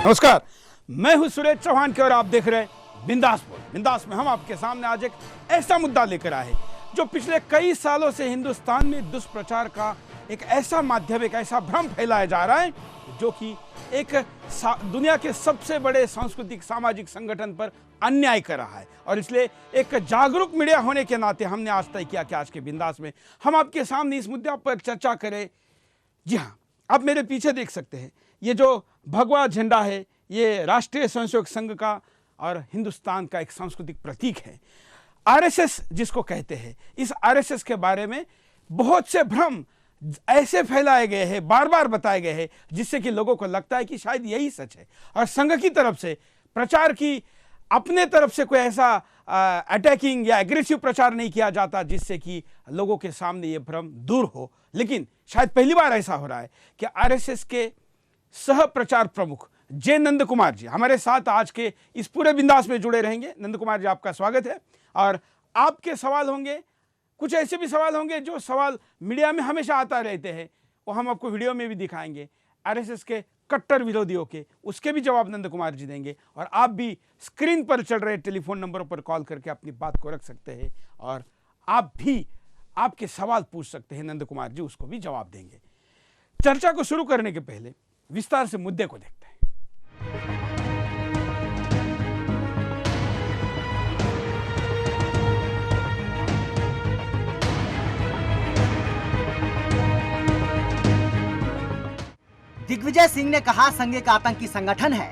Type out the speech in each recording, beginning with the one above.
नमस्कार, मैं हूं सुरेश चौहान के और आप देख रहे हैं बिंदास बोल। बिंदास में हम आपके सामने आज एक ऐसा मुद्दा लेकर आए जो पिछले कई सालों से हिंदुस्तान में दुष्प्रचार का एक ऐसा माध्यम, एक ऐसा भ्रम फैलाया जा रहा है जो कि एक दुनिया के सबसे बड़े सांस्कृतिक सामाजिक संगठन पर अन्याय कर रहा है। और इसलिए एक जागरूक मीडिया होने के नाते हमने आज तय किया कि आज के बिंदास में हम आपके सामने इस मुद्दे पर चर्चा करें। जी हाँ, आप मेरे पीछे देख सकते हैं, ये जो भगवा झंडा है ये राष्ट्रीय स्वयंसेवक संघ का और हिंदुस्तान का एक सांस्कृतिक प्रतीक है। आरएसएस जिसको कहते हैं, इस आरएसएस के बारे में बहुत से भ्रम ऐसे फैलाए गए हैं, बार बार बताए गए हैं, जिससे कि लोगों को लगता है कि शायद यही सच है। और संघ की तरफ से प्रचार की अपने तरफ से कोई ऐसा अटैकिंग या एग्रेसिव प्रचार नहीं किया जाता जिससे कि लोगों के सामने ये भ्रम दूर हो। लेकिन शायद पहली बार ऐसा हो रहा है कि आरएसएस के सह प्रचार प्रमुख जे नंद कुमार जी हमारे साथ आज के इस पूरे बिंदास में जुड़े रहेंगे। नंद कुमार जी, आपका स्वागत है। और आपके सवाल होंगे, कुछ ऐसे भी सवाल होंगे जो सवाल मीडिया में हमेशा आता रहते हैं, वो हम आपको वीडियो में भी दिखाएंगे। आरएसएस के कट्टर विरोधियों के उसके भी जवाब नंद कुमार जी देंगे। और आप भी स्क्रीन पर चल रहे टेलीफोन नंबरों पर कॉल करके अपनी बात को रख सकते हैं और आप भी आपके सवाल पूछ सकते हैं, नंद कुमार जी उसको भी जवाब देंगे। चर्चा को शुरू करने के पहले विस्तार से मुद्दे को देखते हैं। दिग्विजय सिंह ने कहा, संघ एक आतंकी संगठन है।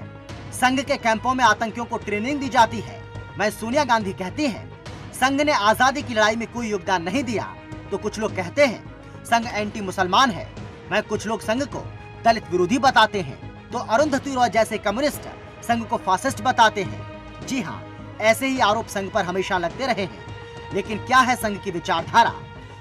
संघ के कैंपों में आतंकियों को ट्रेनिंग दी जाती है। मैं सोनिया गांधी कहती हैं, संघ ने आजादी की लड़ाई में कोई योगदान नहीं दिया। तो कुछ लोग कहते हैं संघ एंटी मुसलमान है। मैं कुछ लोग संघ को दलित विरोधी बताते हैं, तो अरुंधति रॉय जैसे कम्युनिस्ट संघ को फासिस्ट बताते हैं। जी हाँ, ऐसे ही आरोप संघ पर हमेशा लगते रहे हैं। लेकिन क्या है संघ की विचारधारा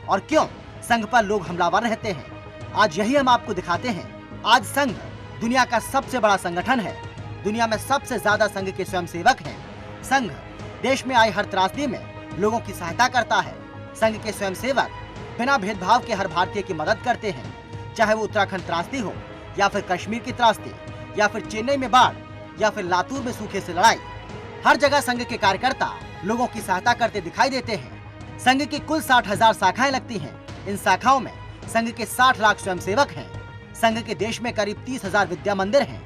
और क्यों संघ पर लोग हमलावर रहते हैं, आज यही हम आपको दिखाते हैं। आज संघ दुनिया का सबसे बड़ा संगठन है। दुनिया में सबसे ज्यादा संघ के स्वयंसेवक हैं। संघ देश में आई हर त्रासदी में लोगों की सहायता करता है। संघ के स्वयंसेवक बिना भेदभाव के हर भारतीय की मदद करते हैं, चाहे वो उत्तराखंड त्रासदी हो या फिर कश्मीर की त्रासदी या फिर चेन्नई में बाढ़ या फिर लातूर में सूखे से लड़ाई। हर जगह संघ के कार्यकर्ता लोगों की सहायता करते दिखाई देते हैं। संघ की कुल 60,000 शाखाएं लगती हैं। इन शाखाओं में संघ के 60 लाख स्वयंसेवक हैं। संघ के देश में करीब 30,000 विद्या मंदिर हैं,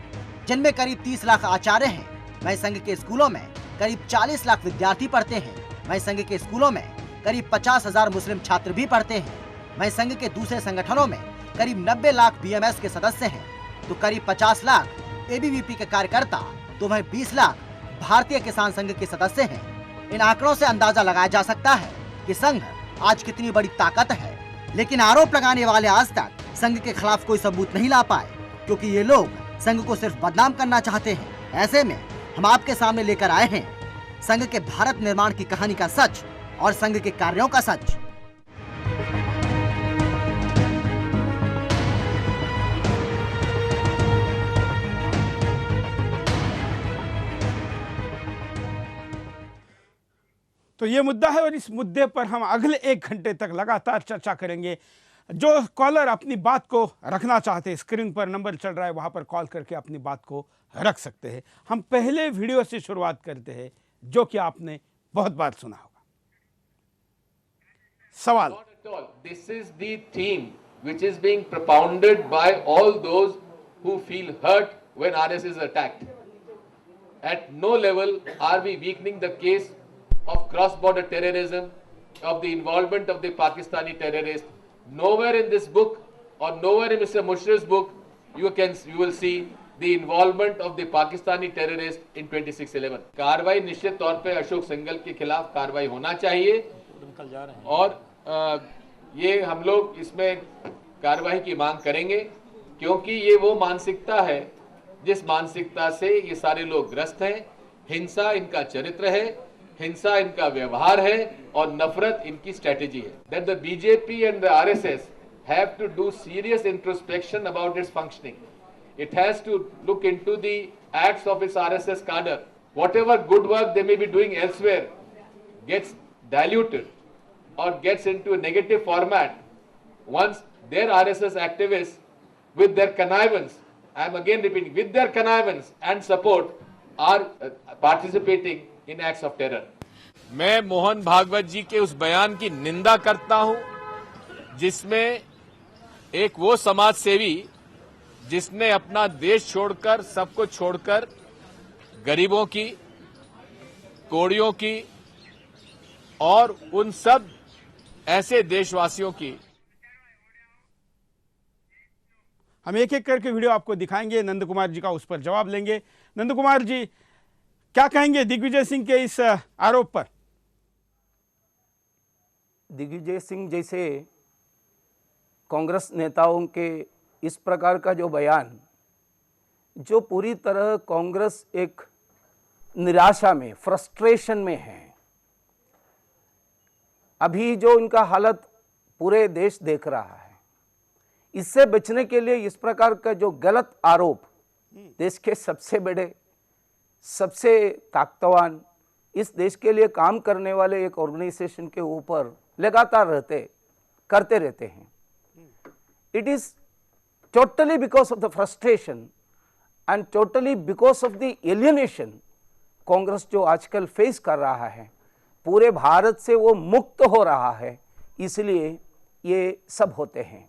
जिनमें करीब 30 लाख आचार्य हैं। वहीं संघ के स्कूलों में करीब 40 लाख विद्यार्थी पढ़ते हैं। वहीं संघ के स्कूलों में करीब 50,000 मुस्लिम छात्र भी पढ़ते हैं। वहीं संघ के दूसरे संगठनों में करीब 90 लाख बीएमएस के सदस्य हैं, तो करीब 50 लाख एबीवीपी के कार्यकर्ता, तो वहीं 20 लाख भारतीय किसान संघ के सदस्य हैं। इन आंकड़ों से अंदाजा लगाया जा सकता है कि संघ आज कितनी बड़ी ताकत है। लेकिन आरोप लगाने वाले आज तक संघ के खिलाफ कोई सबूत नहीं ला पाए, क्योंकि ये लोग संघ को सिर्फ बदनाम करना चाहते हैं। ऐसे में हम आपके सामने लेकर आए हैं संघ के भारत निर्माण की कहानी का सच और संघ के कार्यों का सच। तो ये मुद्दा है और इस मुद्दे पर हम अगले 1 घंटे तक लगातार चर्चा करेंगे। जो कॉलर अपनी बात को रखना चाहते हैं, स्क्रीन पर नंबर चल रहा है, वहां पर कॉल करके अपनी बात को रख सकते हैं। हम पहले वीडियो से शुरुआत करते हैं जो कि आपने बहुत बार सुना होगा। सवाल, This is the theme which is being propounded by all those who feel hurt when RSS is attacked. At no level are we weakening the case of cross-border terrorism, of the involvement of the Pakistani terrorists. Nowhere in this book or nowhere in Mr. Mushraf's book you will see the involvement of the Pakistani terrorists in 26/11. कार्रवाई निश्चित तौर पे अशोक सिंघल के खिलाफ कार्रवाई होना चाहिए और ये हम लोग इसमें कार्रवाई की मांग करेंगे, क्योंकि ये वो मानसिकता है जिस मानसिकता से ये सारे लोग ग्रस्त हैं। हिंसा इनका चरित्र है, हिंसा इनका व्यवहार है और नफरत इनकी स्ट्रेटेजी है। That the BJP and the RSS have to do serious introspection about its functioning. It has to look into the acts of its RSS cadre. Whatever good work they may be doing elsewhere gets diluted or gets into a negative format once their RSS activists with their connivance I am again repeating, with their connivance and support, are participating in acts of terror. मैं मोहन भागवत जी के उस बयान की निंदा करता हूं, जिसमें एक वो समाज सेवी जिसने अपना देश छोड़कर, सब कुछ छोड़कर गरीबों की, कोड़ियों की और उन सब ऐसे देशवासियों की। हम एक एक करके वीडियो आपको दिखाएंगे, नंद कुमार जी का उस पर जवाब लेंगे। नंद कुमार जी, क्या कहेंगे दिग्विजय सिंह के इस आरोप पर? दिग्विजय सिंह जैसे कांग्रेस नेताओं के इस प्रकार का जो बयान, जो पूरी तरह कांग्रेस एक निराशा में, फ्रस्ट्रेशन में है। अभी जो इनका हालत पूरे देश देख रहा है, इससे बचने के लिए इस प्रकार का जो गलत आरोप देश के सबसे बड़े, सबसे ताकतवान, इस देश के लिए काम करने वाले एक ऑर्गेनाइजेशन के ऊपर लगातार करते रहते हैं। It is totally because of the frustration and totally because of the alienation Congress जो आजकल फेस कर रहा है, पूरे भारत से वो मुक्त हो रहा है, इसलिए ये सब होते हैं।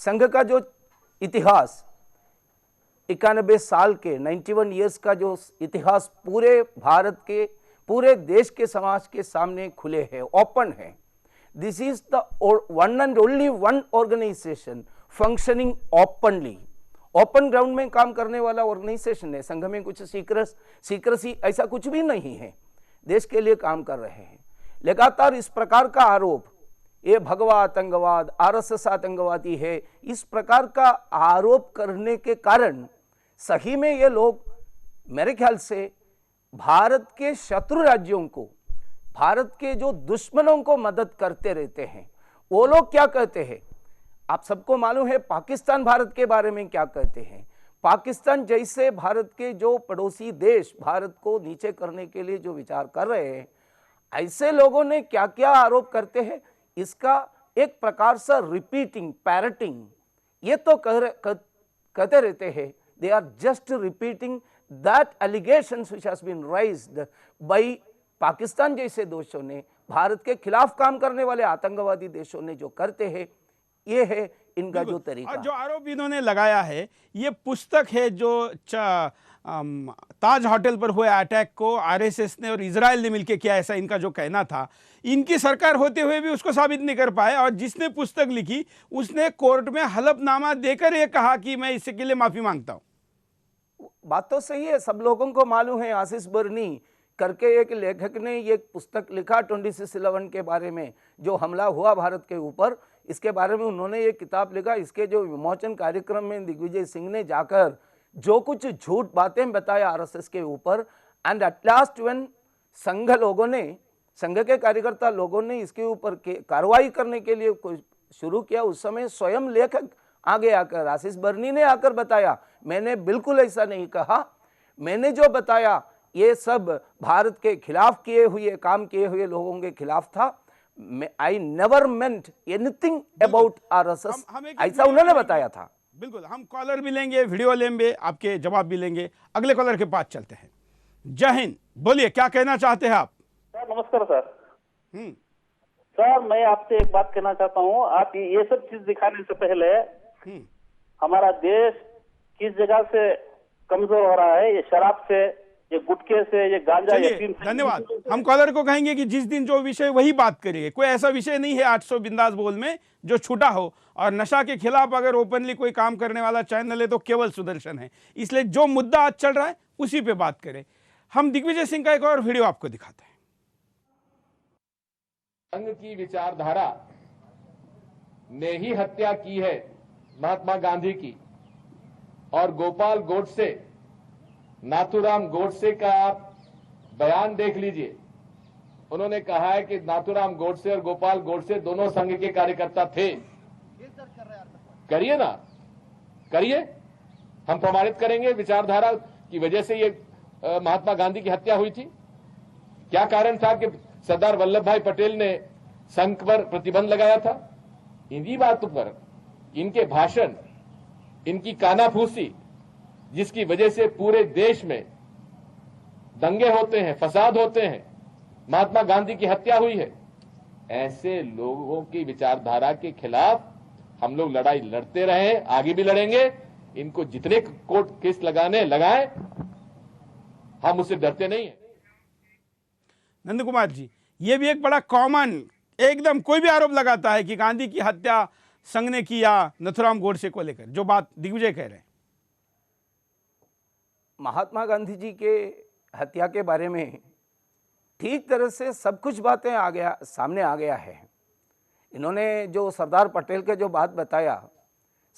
संघ का जो इतिहास 91 साल के 91 ईयर्स का जो इतिहास पूरे भारत के, पूरे देश के समाज के सामने खुले है, ओपन है। This is the one and only one organisation functioning openly, open ground में काम करने वाला ऑर्गेनाइजेशन है। संघ में कुछ सीक्रेसी ऐसा कुछ भी नहीं है, देश के लिए काम कर रहे हैं। लगातार इस प्रकार का आरोप, ये भगवा आतंकवाद, आरएसएस आतंकवादी है, इस प्रकार का आरोप करने के कारण सही में ये लोग मेरे ख्याल से भारत के शत्रु राज्यों को, भारत के जो दुश्मनों को मदद करते रहते हैं। वो लोग क्या कहते हैं, आप सबको मालूम है पाकिस्तान भारत के बारे में क्या कहते हैं। पाकिस्तान जैसे भारत के जो पड़ोसी देश भारत को नीचे करने के लिए जो विचार कर रहे हैं, ऐसे लोगों ने क्या क्या आरोप करते हैं, इसका एक प्रकार से रिपीटिंग, पैरटिंग, ये तो कहते रहते हैं। They are just repeating that allegations which has been raised by Pakistan जैसे देशों ने, भारत के खिलाफ काम करने वाले आतंकवादी देशों ने जो करते हैं, ये है इनका जो तरीका। और जो आरोप इन्होंने लगाया है, ये पुस्तक है जो ताज होटल पर हुए अटैक को आरएसएस ने और इजराइल ने मिलकर किया, ऐसा इनका जो कहना था। इनकी सरकार होते हुए भी उसको साबित नहीं कर पाए, और जिसने पुस्तक लिखी उसने कोर्ट में हलफनामा देकर यह कहा कि मैं इसके लिए माफी मांगता हूं। बात तो सही है, सब लोगों को मालूम है। आशीष बर्नी करके एक लेखक ने ये पुस्तक लिखा 26/11 के बारे में, जो हमला हुआ भारत के ऊपर, इसके बारे में उन्होंने ये किताब लिखा। इसके जो विमोचन कार्यक्रम में दिग्विजय सिंह ने जाकर जो कुछ झूठ बातें बताया आरएसएस के ऊपर, एंड एट लास्ट व्हेन संघ लोगों ने, संघ के कार्यकर्ता लोगों ने इसके ऊपर कार्रवाई करने के लिए शुरू किया, उस समय स्वयं लेखक आगे आकर, आशीष बर्नी ने आकर बताया, मैंने बिल्कुल ऐसा नहीं कहा, मैंने जो बताया ये सब भारत के खिलाफ किए हुए, काम किए हुए लोगों के खिलाफ था। I never meant anything about RSS, ऐसा उन्होंने बताया था। बिल्कुल, हम कॉलर भी लेंगे, वीडियो लेंगे, आपके जवाब भी लेंगे। अगले कॉलर के पास चलते हैं। जय हिंद, बोलिए, क्या कहना चाहते हैं आप? सर नमस्कार सर। सर मैं आपसे एक बात कहना चाहता हूँ, आप ये सब चीज दिखाने से पहले हमारा देश किस जगह से कमजोर हो रहा है, ये शराब से, ये गुटखे से, ये गांजा, धन्यवाद। हम कॉलर को कहेंगे कि जिस दिन जो विषय वही बात करिए। कोई ऐसा विषय नहीं है 800 बिंदास बोल में जो छूटा हो, और नशा के खिलाफ अगर ओपनली कोई काम करने वाला चैनल है तो केवल सुदर्शन है। इसलिए जो मुद्दा आज चल रहा है उसी पे बात करें। हम दिग्विजय सिंह का एक और वीडियो आपको दिखाते हैं। संघ की विचारधारा ने ही हत्या की है महात्मा गांधी की, और गोपाल गोडसे, नाथूराम गोडसे का आप बयान देख लीजिए। उन्होंने कहा है कि नाथूराम गोडसे और गोपाल गोडसे दोनों संघ के कार्यकर्ता थे। करिए ना, करिए, हम प्रमाणित करेंगे विचारधारा की वजह से ये महात्मा गांधी की हत्या हुई थी। क्या कारण था कि सरदार वल्लभ भाई पटेल ने संघ पर प्रतिबंध लगाया था? इन्हीं बातों पर, इनके भाषण, इनकी कानाफूसी, जिसकी वजह से पूरे देश में दंगे होते हैं, फसाद होते हैं, महात्मा गांधी की हत्या हुई है। ऐसे लोगों की विचारधारा के खिलाफ हम लोग लड़ाई लड़ते रहे, आगे भी लड़ेंगे। इनको जितने कोर्ट केस लगाए, हम उससे डरते नहीं हैं। नंद कुमार जी, ये भी एक बड़ा कॉमन, एकदम कोई भी आरोप लगाता है कि गांधी की हत्या संघ ने किया नथुराम गोडसे को लेकर, जो बात दिग्विजय कह रहे हैं। महात्मा गांधी जी के हत्या के बारे में ठीक तरह से सब कुछ बातें सामने आ गया है। इन्होंने जो सरदार पटेल के जो बात बताया,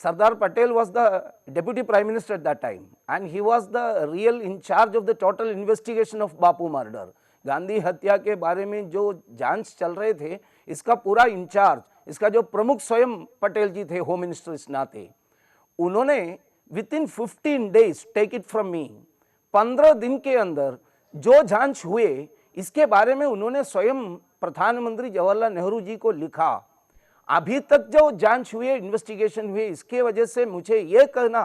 Sardar Patel was the deputy prime minister at that time and he was the real in charge of the total investigation of Bapu murder. Gandhi हत्या के बारे में जो जांच चल रहे थे, इसका पूरा इंचार्ज, इसका जो प्रमुख स्वयं पटेल जी थे, होम मिनिस्टर इस नाते। उन्होंने within 15 days take it from me, 15 दिन के अंदर जो जांच हुए, इसके बारे में उन्होंने स्वयं प्रधानमंत्री जवाहरलाल नेहरू जी को लिखा। अभी तक जो जांच हुई, इन्वेस्टिगेशन हुई, इसके वजह से मुझे ये कहना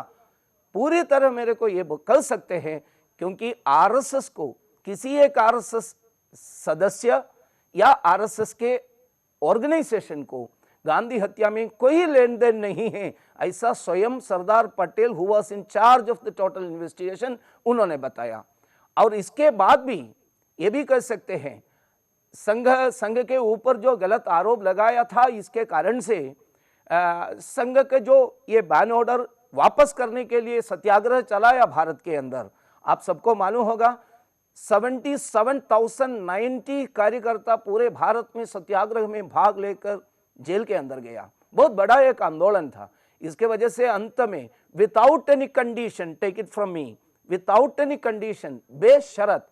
पूरी तरह मेरे को ये कह सकते हैं, क्योंकि आरएसएस को, किसी एक आरएसएस सदस्य या आरएसएस के ऑर्गेनाइजेशन को गांधी हत्या में कोई लेन देन नहीं है, ऐसा स्वयं Sardar Patel who was in charge of the total investigation, उन्होंने बताया। और इसके बाद भी ये भी कह सकते हैं, संघ के ऊपर जो गलत आरोप लगाया था, इसके कारण से संघ के जो ये बैन ऑर्डर वापस करने के लिए सत्याग्रह चलाया भारत के अंदर। आप सबको मालूम होगा 77,090 कार्यकर्ता पूरे भारत में सत्याग्रह में भाग लेकर जेल के अंदर गया। बहुत बड़ा एक आंदोलन था। इसके वजह से अंत में without any condition, take it from me, without any condition, बेशर्त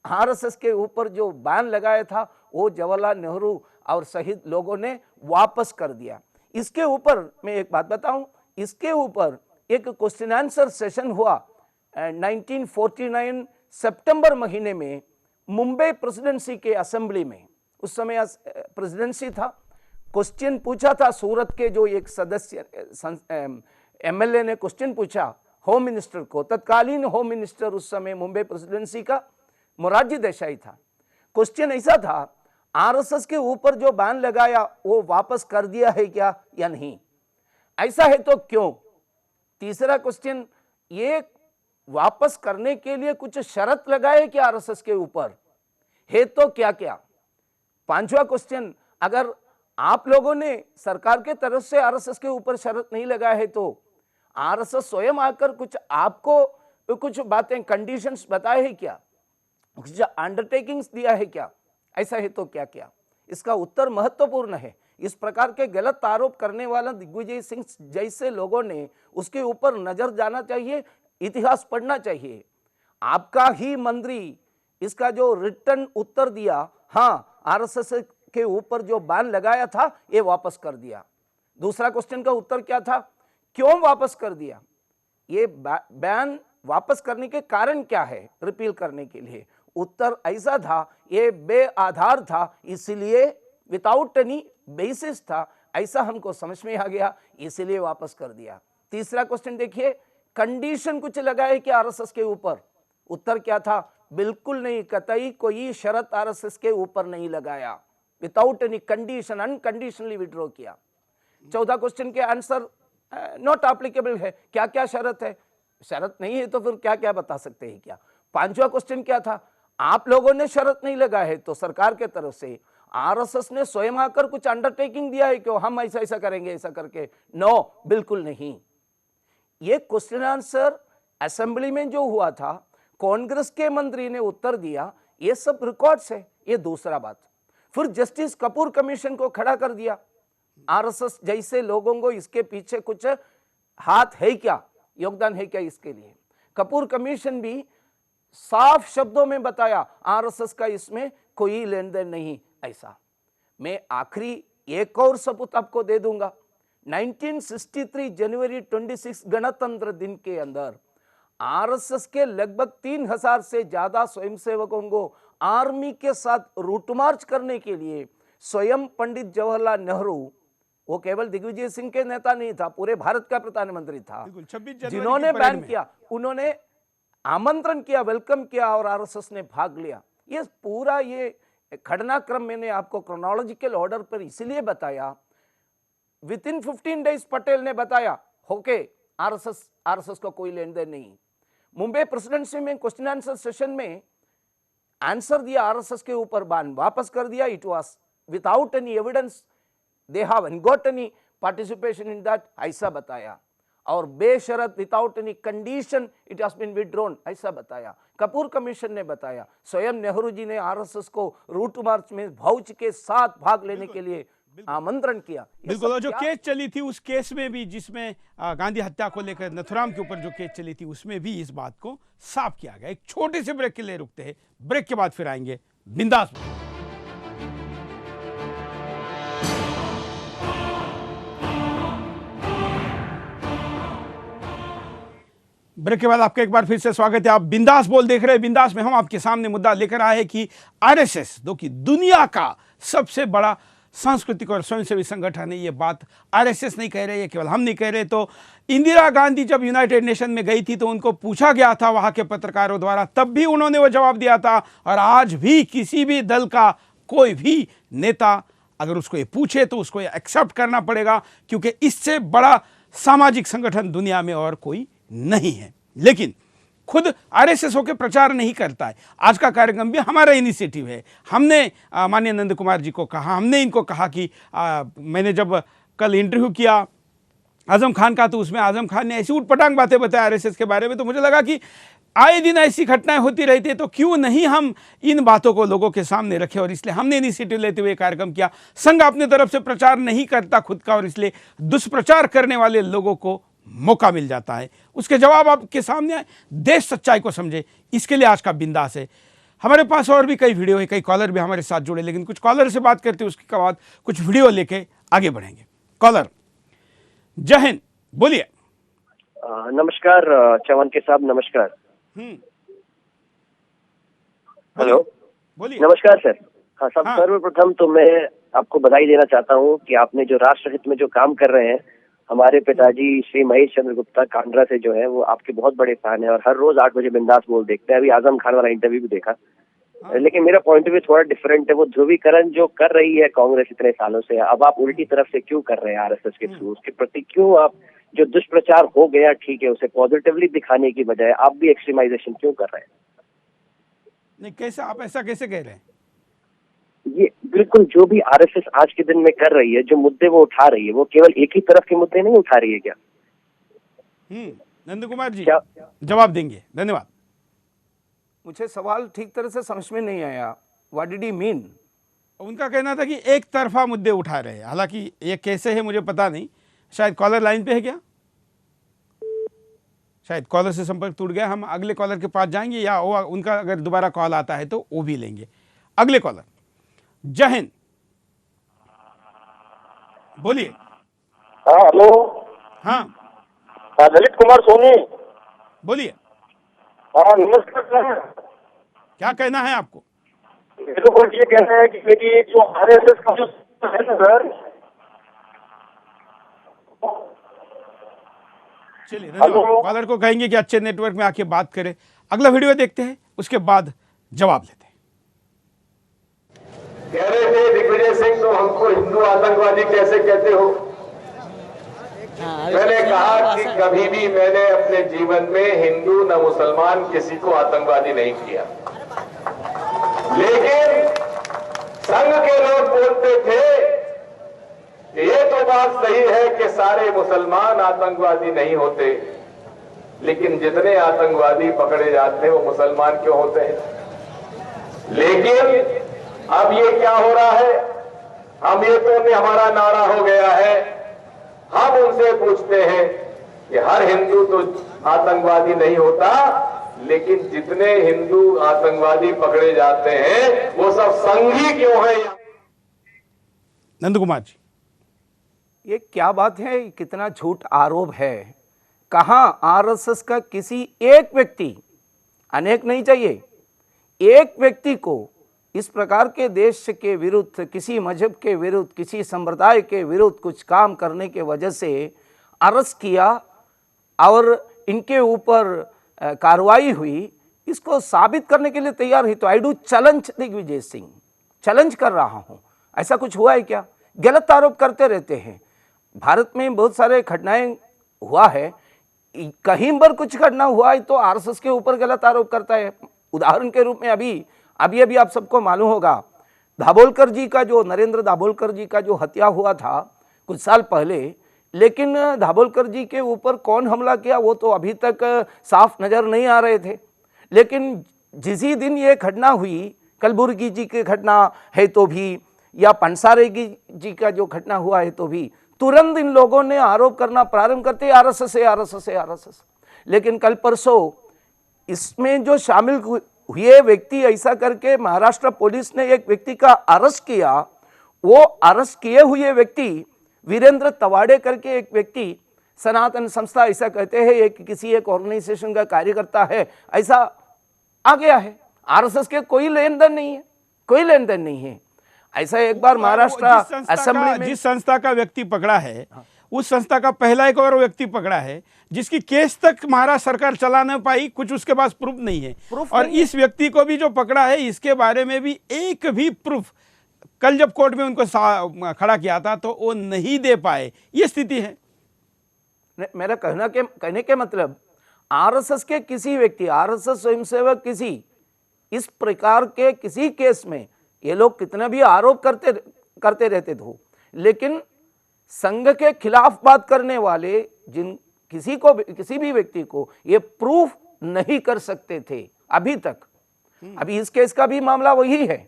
आरएसएस के ऊपर जो बैन लगाया था, वो जवाहरलाल नेहरू और शहीद लोगों ने वापस कर दिया। इसके ऊपर मैं एक बात बताऊं, इसके ऊपर एक क्वेश्चन आंसर सेशन हुआ 1949 सितंबर महीने में मुंबई प्रेसिडेंसी के असेंबली में। उस समय प्रेसिडेंसी था। क्वेश्चन पूछा था, सूरत के जो एक सदस्य एमएलए ने क्वेश्चन पूछा होम मिनिस्टर को। तत्कालीन होम मिनिस्टर उस समय मुंबई प्रेसिडेंसी का मोरारजी देसाई था। क्वेश्चन ऐसा था, आरएसएस के ऊपर जो बैन लगाया वो वापस कर दिया है क्या या नहीं, ऐसा है तो क्यों। तीसरा क्वेश्चन, ये वापस करने के लिए कुछ शर्त लगाए क्या आरएसएस के ऊपर, है तो क्या क्या। पांचवा क्वेश्चन, अगर आप लोगों ने सरकार के तरफ से आरएसएस के ऊपर शर्त नहीं लगाया है तो आरएसएस स्वयं आकर कुछ आपको कुछ बातें, कंडीशंस बताए हैं क्या, कुछ अंडरटेकिंग्स दिया है क्या, ऐसा है तो क्या क्या। इसका उत्तर महत्वपूर्ण है। इस प्रकार के गलत आरोप करने वाला दिग्विजय सिंह जैसे लोगों ने उसके ऊपर नजर जाना चाहिए, इतिहास पढ़ना चाहिए। आपका ही मंत्री इसका जो रिटर्न उत्तर दिया, हाँ आरएसएस के ऊपर जो बैन लगाया था ये वापस कर दिया। दूसरा क्वेश्चन का उत्तर क्या था, क्यों वापस कर दिया, ये बैन वापस करने के कारण क्या है रिपील करने के लिए। उत्तर ऐसा था, ये बेआधार था, इसलिए विदाउट एनी बेसिस था, ऐसा हमको समझ में आ गया, इसलिए वापस कर दिया। तीसरा क्वेश्चन देखिए, कंडीशन कुछ लगाए क्या आरएसएस के ऊपर, उत्तर क्या था, बिल्कुल नहीं, कतई कोई शर्त आरएसएस के ऊपर नहीं लगाया, without any condition, unconditionally withdraw किया। चौथा क्वेश्चन के आंसर नॉट एप्लीकेबल है, क्या क्या शर्त है, शर्त नहीं है तो फिर क्या क्या बता सकते हैं क्या। पांचवा क्वेश्चन क्या था, आप लोगों ने शर्त नहीं लगाया है तो सरकार के तरफ से आरएसएस ने स्वयं आकर कुछ अंडरटेकिंग दिया है क्यों, हम ऐसा ऐसा करेंगे ऐसा करके, नो बिल्कुल नहीं। ये क्वेश्चन आंसर असेंबली में जो हुआ था, कांग्रेस के मंत्री ने उत्तर दिया, ये सब रिकॉर्ड्स है। ये दूसरा बात, फिर जस्टिस कपूर कमीशन को खड़ा कर दिया। आरएसएस जैसे लोगों को इसके पीछे कुछ हाथ है क्या, योगदान है क्या इसके लिए। कपूर कमीशन भी साफ शब्दों में बताया आरएसएस का इसमें कोई लेन देन नहीं ऐसा। मैं आखिरी एक और सबूत आपको दे दूंगा। 1963 जनवरी 26 गणतंत्र दिन के अंदर आरएसएस के लगभग 3000 से ज्यादा स्वयंसेवकों को आर्मी के साथ रूट मार्च करने के लिए स्वयं पंडित जवाहरलाल नेहरू वो केवल दिग्विजय सिंह के नेता नहीं था, पूरे भारत का प्रधानमंत्री था। बिल्कुल, 26 जनवरी जिन्होंने की परेड बैन में। किया, उन्होंने आमंत्रण किया, वेलकम किया और आरएसएस ने भाग लिया। ये पूरा ये घटनाक्रम मैंने आपको क्रोनोलॉजिकल ऑर्डर पर इसलिए बताया। विद इन 15 डेज पटेल ने बताया ओके आरएसएस को कोई लेन देन नहीं। मुंबई प्रेसिडेंसी में क्वेश्चन आंसर सेशन में आंसर दिया आरएसएस के ऊपर, बैन वापस कर दिया। It was without any evidence, they haven't got any participation in that, ऐसा बताया। और बेशर्त without any condition it has been withdrawn, ऐसा बताया। कपूर कमीशन ने बताया। स्वयं नेहरू जी ने आरएसएस को रूट मार्च में भाउच के साथ भाग लेने के लिए आमंत्रण किया। ये बिल्कुल, सब और जो क्या- केस चली थी उस केस में भी, जिसमें गांधी हत्या को लेकर नथुराम के ऊपर जो केस चली थी, उसमें भी इस बात को साफ किया गया। एक छोटे से ब्रेक के लिए रुकते हैं, ब्रेक के बाद फिर आएंगे बिंदास। ब्रेक के बाद आपका एक बार फिर से स्वागत है। आप बिंदास बोल देख रहे हैं। बिंदास में हम आपके सामने मुद्दा लेकर आए हैं कि आरएसएस, जो कि दुनिया का सबसे बड़ा सांस्कृतिक और स्वयंसेवी संगठन है, ये बात आरएसएस नहीं कह रहे, ये केवल हम नहीं कह रहे। तो इंदिरा गांधी जब यूनाइटेड नेशन में गई थी तो उनको पूछा गया था वहां के पत्रकारों द्वारा, तब भी उन्होंने वो जवाब दिया था। और आज भी किसी भी दल का कोई भी नेता अगर उसको ये पूछे तो उसको ये एक्सेप्ट करना पड़ेगा, क्योंकि इससे बड़ा सामाजिक संगठन दुनिया में और कोई नहीं है। लेकिन खुद आरएसएस होकर प्रचार नहीं करता है। आज का कार्यक्रम भी हमारा इनिशिएटिव है। हमने माननीय नंद कुमार जी को कहा, हमने इनको कहा कि मैंने जब कल इंटरव्यू किया आजम खान का, तो उसमें आजम खान ने ऐसी उटपटांग बातें बताया आरएसएस के बारे में, तो मुझे लगा कि आए दिन ऐसी घटनाएं होती रहती है, तो क्यों नहीं हम इन बातों को लोगों के सामने रखें। और इसलिए हमने इनिशिएटिव लेते हुए कार्यक्रम किया। संघ अपनी तरफ से प्रचार नहीं करता खुद का, और इसलिए दुष्प्रचार करने वाले लोगों को मौका मिल जाता है। उसके जवाब आपके सामने आए, देश सच्चाई को समझे, इसके लिए आज का बिंदास है। हमारे पास और भी कई वीडियो है, कई कॉलर भी हमारे साथ जुड़े, लेकिन कुछ कॉलर से बात करते हैं, उसके बाद कुछ वीडियो लेके आगे बढ़ेंगे। कॉलर, जय हिंद, बोलिए। नमस्कार चौहान के साहब, नमस्कार। हेलो, बोलिए। नमस्कार सर। हाँ, सब हाँ। सर्वप्रथम तो मैं आपको बधाई देना चाहता हूँ कि आपने जो राष्ट्रहित में जो काम कर रहे हैं, हमारे पिताजी श्री महेश चंद्र गुप्ता कांड्रा से जो है वो आपके बहुत बड़े फैन है और हर रोज 8 बजे बिंदास बोल देखते हैं। अभी आजम खान वाला इंटरव्यू भी देखा। लेकिन मेरा पॉइंट ऑफ व्यू थोड़ा डिफरेंट है। वो ध्रुवीकरण जो कर रही है कांग्रेस इतने सालों से, अब आप उल्टी तरफ से क्यों कर रहे हैं आरएसएस के थ्रू? उसके प्रति क्यों आप, जो दुष्प्रचार हो गया ठीक है, उसे पॉजिटिवली दिखाने की बजाय आप भी एक्सट्रीमाइजेशन क्यों कर रहे हैं? नहीं, कैसे आप ऐसा कैसे कह रहे हैं? ये बिल्कुल जो भी आरएसएस आज के दिन में कर रही है, जो मुद्दे वो उठा रही है, वो केवल एक ही तरफ के मुद्दे नहीं उठा रही है क्या? नंद कुमार जी क्या? जवाब देंगे। धन्यवाद। मुझे सवाल ठीक तरह से समझ में नहीं आया। What did he mean? उनका कहना था कि एक तरफा मुद्दे उठा रहे हैं। हालांकि ये कैसे है मुझे पता नहीं। शायद कॉलर लाइन पे है क्या? शायद कॉलर से संपर्क टूट गया। हम अगले कॉलर के पास जाएंगे, या वो उनका अगर दोबारा कॉल आता है तो वो भी लेंगे। अगले कॉलर, जय हिंद, बोलिए। हाँ, हेलो। हाँ, हाँ, ललित कुमार सोनी। बोलिए, हाँ, नमस्कार सर। क्या कहना है आपको? मेरे को ये कहना है कि मेरी जो आरएसएस का जो है ना सर, चलिए, धन्यवाद। कॉलर को कहेंगे कि अच्छे नेटवर्क में आके बात करें। अगला वीडियो देखते हैं, उसके बाद जवाब लेते हैं। कह रहे थे दिग्विजय सिंह, तो हमको हिंदू आतंकवादी कैसे कहते हो? मैंने कहा कि कभी भी मैंने अपने जीवन में हिंदू न मुसलमान किसी को आतंकवादी नहीं किया। लेकिन संघ के लोग बोलते थे ये तो बात सही है कि सारे मुसलमान आतंकवादी नहीं होते, लेकिन जितने आतंकवादी पकड़े जाते हैं वो मुसलमान क्यों होते हैं? लेकिन अब ये क्या हो रहा है, हम ये तो हमारा नारा हो गया है। हम उनसे पूछते हैं कि हर हिंदू तो आतंकवादी नहीं होता, लेकिन जितने हिंदू आतंकवादी पकड़े जाते हैं वो सब संघी क्यों है? नंद कुमार जी, ये क्या बात है? कितना झूठ आरोप है। कहां आरएसएस का किसी एक व्यक्ति, अनेक नहीं चाहिए, एक व्यक्ति को इस प्रकार के देश के विरुद्ध, किसी मजहब के विरुद्ध, किसी संप्रदाय के विरुद्ध कुछ काम करने के वजह से अरेस्ट किया और इनके ऊपर कार्रवाई हुई, इसको साबित करने के लिए तैयार हुई। तो I do challenge Digvijay Singh, challenge कर रहा हूं। ऐसा कुछ हुआ है क्या? गलत आरोप करते रहते हैं। भारत में बहुत सारे घटनाएं हुआ है, कहीं पर कुछ घटना हुआ है तो आरएसएस के ऊपर गलत आरोप करता है। उदाहरण के रूप में अभी आप सबको मालूम होगा, दाभोलकर जी का जो, नरेंद्र दाभोलकर जी का जो हत्या हुआ था कुछ साल पहले, लेकिन दाभोलकर जी के ऊपर कौन हमला किया वो तो अभी तक साफ नजर नहीं आ रहे थे। लेकिन जिस ही दिन ये घटना हुई, कलबुर्गी जी की घटना है तो भी, या पंसारे जी का जो घटना हुआ है तो भी, तुरंत इन लोगों ने आरोप करना प्रारंभ करते आरएसएस है, आरएसएस है, आरएसएस। लेकिन कल परसों इसमें जो शामिल हुए व्यक्ति, ऐसा करके महाराष्ट्र पुलिस ने एक व्यक्ति का अरेस्ट किया। वो अरेस्ट किए हुए व्यक्ति वीरेंद्र तवाड़े करके एक व्यक्ति, सनातन संस्था ऐसा कहते हैं, एक ऑर्गेनाइजेशन का कार्यकर्ता है, ऐसा आ गया है। आरएसएस के कोई लेन देन नहीं है, कोई लेन देन नहीं है। ऐसा एक बार महाराष्ट्र असेंबली में जिस संस्था का व्यक्ति पकड़ा है, उस संस्था का पहला एक और व्यक्ति पकड़ा है जिसकी केस तक महाराष्ट्र सरकार चला न पाई, कुछ उसके पास प्रूफ नहीं है। और इस व्यक्ति को भी जो पकड़ा है, इसके बारे में भी एक भी प्रूफ कल जब कोर्ट में उनको खड़ा किया था तो वो नहीं दे पाए। ये स्थिति है। मेरा कहने के मतलब, आरएसएस के किसी व्यक्ति, आरएसएस स्वयंसेवक किसी, इस प्रकार के किसी केस में ये लोग कितना भी आरोप करते रहते थे, लेकिन संघ के खिलाफ बात करने वाले किसी भी व्यक्ति को ये प्रूफ नहीं कर सकते थे अभी तक। अभी इस केस का भी मामला वही है।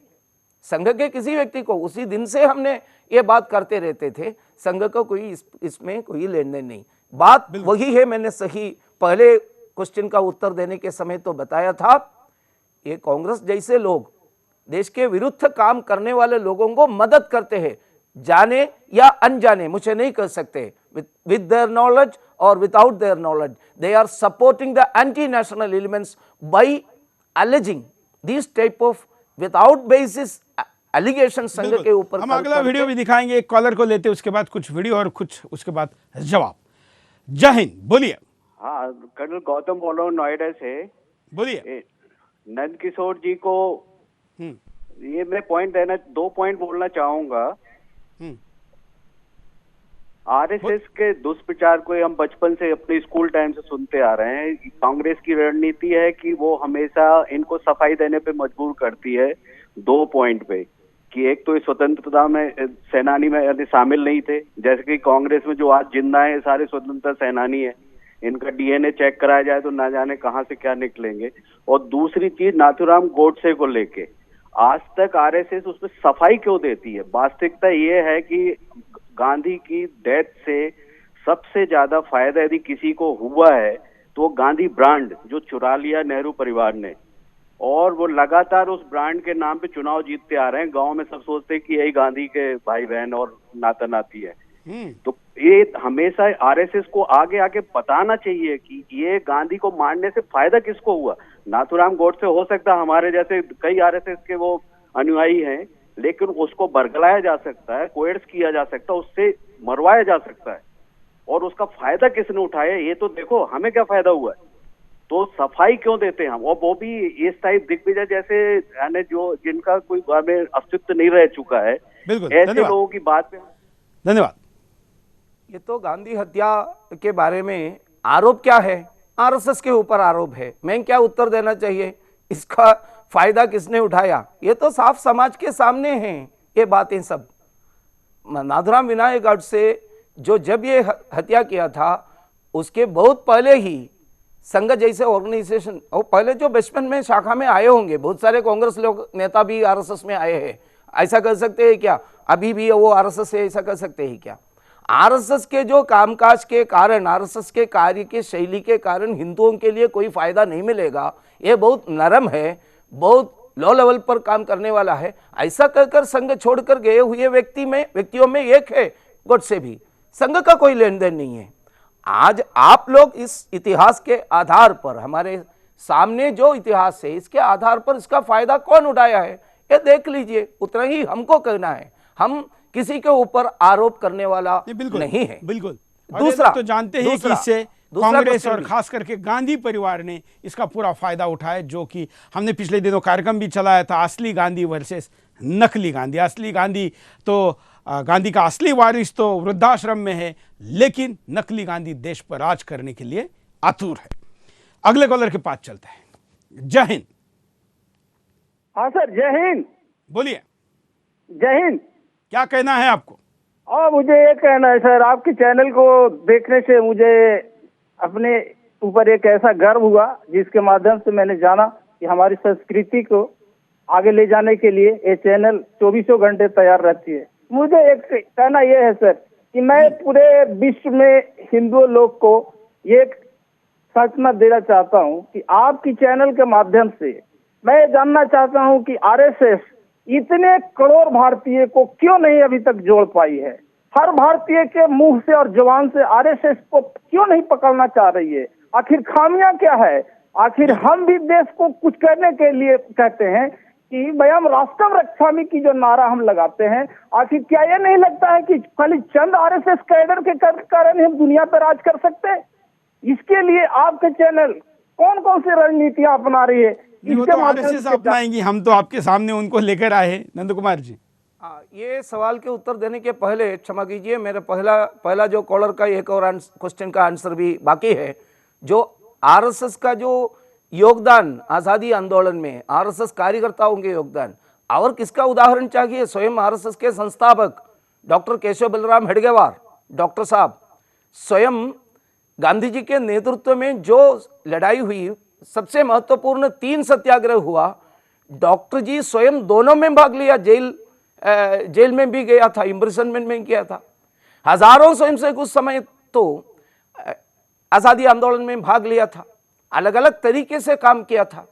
संघ के किसी व्यक्ति को, उसी दिन से हमने ये बात करते रहते थे, संघ को कोई इसमें कोई लेन देन नहीं। बात वही है, मैंने सही पहले क्वेश्चन का उत्तर देने के समय तो बताया था। ये कांग्रेस जैसे लोग देश के विरुद्ध काम करने वाले लोगों को मदद करते हैं, जाने या अनजाने, मुझे नहीं कह सकते, with their knowledge or without their knowledge, they are supporting the anti-national elements by alleging these type of without basis allegations संघ के ऊपर। हम अगला वीडियो भी दिखाएंगे, एक कॉलर को लेते, उसके बाद कुछ वीडियो और कुछ उसके बाद जवाब। जय हिंद, बोलिए। हाँ, कर्नल गौतम बोल रहा हूँ नोएडा से। बोलिए। नंद किशोर जी को ये मैं दो पॉइंट बोलना चाहूंगा। आरएसएस के दुष्प्रचार को हम बचपन से अपने स्कूल टाइम से सुनते आ रहे हैं। कांग्रेस की रणनीति है कि वो हमेशा इनको सफाई देने पे मजबूर करती है दो पॉइंट पे, कि एक तो इस स्वतंत्रता में सेनानी में शामिल नहीं थे, जैसे कि कांग्रेस में जो आज जिंदा है सारे स्वतंत्रता सेनानी है, इनका डीएनए चेक कराया जाए तो ना जाने कहां से क्या निकलेंगे। और दूसरी चीज, नाथूराम गोडसे को लेके आज तक आरएसएस उसमें सफाई क्यों देती है? वास्तविकता ये है कि गांधी की डेथ से सबसे ज्यादा फायदा यदि किसी को हुआ है तो गांधी ब्रांड जो चुरा लिया नेहरू परिवार ने, और वो लगातार उस ब्रांड के नाम पे चुनाव जीतते आ रहे हैं। गांव में सब सोचते हैं कि यही गांधी के भाई बहन और नाता नाती है। तो ये हमेशा आरएसएस को आगे आके बताना चाहिए कि ये गांधी को मारने से फायदा किसको हुआ। नाथूराम गोडसे हो सकता है हमारे जैसे कई आरएसएस के वो अनुयायी हैं, लेकिन उसको बरगलाया जा सकता है, कोएड्स किया जा सकता है, उससे मरवाया जा सकता है, और उसका फायदा किसने उठाया ये तो देखो, हमें क्या फायदा हुआ है। तो सफाई क्यों देते हैं हम? और वो भी इस टाइप दिग्विजय जैसे यानी जो जिनका कोई हमें अस्तित्व नहीं रह चुका है, ऐसे लोगों की बात पे। धन्यवाद। ये तो गांधी हत्या के बारे में आरोप क्या है? आरएसएस के ऊपर आरोप है। मैं क्या उत्तर देना चाहिए? इसका फायदा किसने उठाया? ये तो साफ समाज के सामने हैं ये बातें सब। नाथूराम विनायक गोडसे जो जब ये हत्या किया था उसके बहुत पहले ही संघ जैसे ऑर्गेनाइजेशन, और पहले जो बचपन में शाखा में आए होंगे, बहुत सारे कांग्रेस लोग नेता भी आरएसएस में आए हैं, ऐसा कर सकते हैं क्या? अभी भी वो आरएसएस है, ऐसा कर सकते हैं क्या? आरएसएस के जो कामकाज के कारण, आरएसएस के कार्य की शैली के कारण हिंदुओं के लिए कोई फायदा नहीं मिलेगा। ये बहुत नरम है, बहुत लो लेवल पर काम करने वाला है, ऐसा कहकर संघ छोड़कर गए हुए व्यक्तियों में एक है गोडसे भी। संघ का कोई लेन देन नहीं है। आज आप लोग इस इतिहास के आधार पर, हमारे सामने जो इतिहास है इसके आधार पर इसका फायदा कौन उठाया है ये देख लीजिए, उतना ही हमको कहना है। हम किसी के ऊपर आरोप करने वाला नहीं है। बिल्कुल। दूसरा तो जानते हैं कि इससे कांग्रेस और खास करके गांधी परिवार ने इसका पूरा फायदा उठाया, जो कि हमने पिछले दिनों कार्यक्रम भी चलाया था, असली गांधी वर्सेस नकली गांधी। असली गांधी तो गांधी का असली वारिस तो वृद्धाश्रम में है, लेकिन नकली गांधी देश पर राज करने के लिए आतुर है। अगले कॉलर के पास चलते हैं। जय हिंद। हाँ सर, जय हिंद। बोलिए, जय हिंद। क्या कहना है आपको? और मुझे ये कहना है सर, आपके चैनल को देखने से मुझे अपने ऊपर एक ऐसा गर्व हुआ जिसके माध्यम से मैंने जाना कि हमारी संस्कृति को आगे ले जाने के लिए ये चैनल 24 घंटे तैयार रहती है। मुझे एक कहना यह है सर कि मैं पूरे विश्व में हिंदू लोग को ये सूचना देना चाहता हूँ कि आपकी चैनल के माध्यम से मैं जानना चाहता हूँ कि आरएसएस इतने करोड़ भारतीय को क्यों नहीं अभी तक जोड़ पाई है। हर भारतीय के मुंह से और जुबान से आरएसएस को क्यों नहीं पकड़ना चाह रही है। आखिर खामियां क्या है? आखिर हम भी देश को कुछ करने के लिए कहते हैं कि वयम राष्ट्रम रक्षामि की जो नारा हम लगाते हैं, आखिर क्या ये नहीं लगता है कि खाली चंद आरएसएस कैडर के कारण हम दुनिया पर राज कर सकते हैं? इसके लिए आपके चैनल कौन कौन सी रणनीतियां अपना रही है? तो आरएसएस अपनाएंगी, हम तो आपके सामने उनको लेकर आए हैं। नंद कुमार जी, ये सवाल के उत्तर देने के पहले क्षमा कीजिए, मेरा पहला जो कॉलर का एक और क्वेश्चन का आंसर भी बाकी है। जो आरएसएस का जो योगदान आज़ादी आंदोलन में, आरएसएस कार्यकर्ताओं के योगदान, और किसका उदाहरण चाहिए? स्वयं आरएसएस के संस्थापक डॉक्टर केशव बलराम हेडगेवार डॉक्टर साहब, स्वयं गांधी जी के नेतृत्व में जो लड़ाई हुई, सबसे महत्वपूर्ण 3 सत्याग्रह हुआ, डॉक्टर जी स्वयं दोनों में भाग लिया। जेल में भी गया था, इम्प्रिजनमेंट में किया था। हजारों स्वयंसेवक उस समय तो आज़ादी आंदोलन में भाग लिया था, अलग अलग तरीके से काम किया था।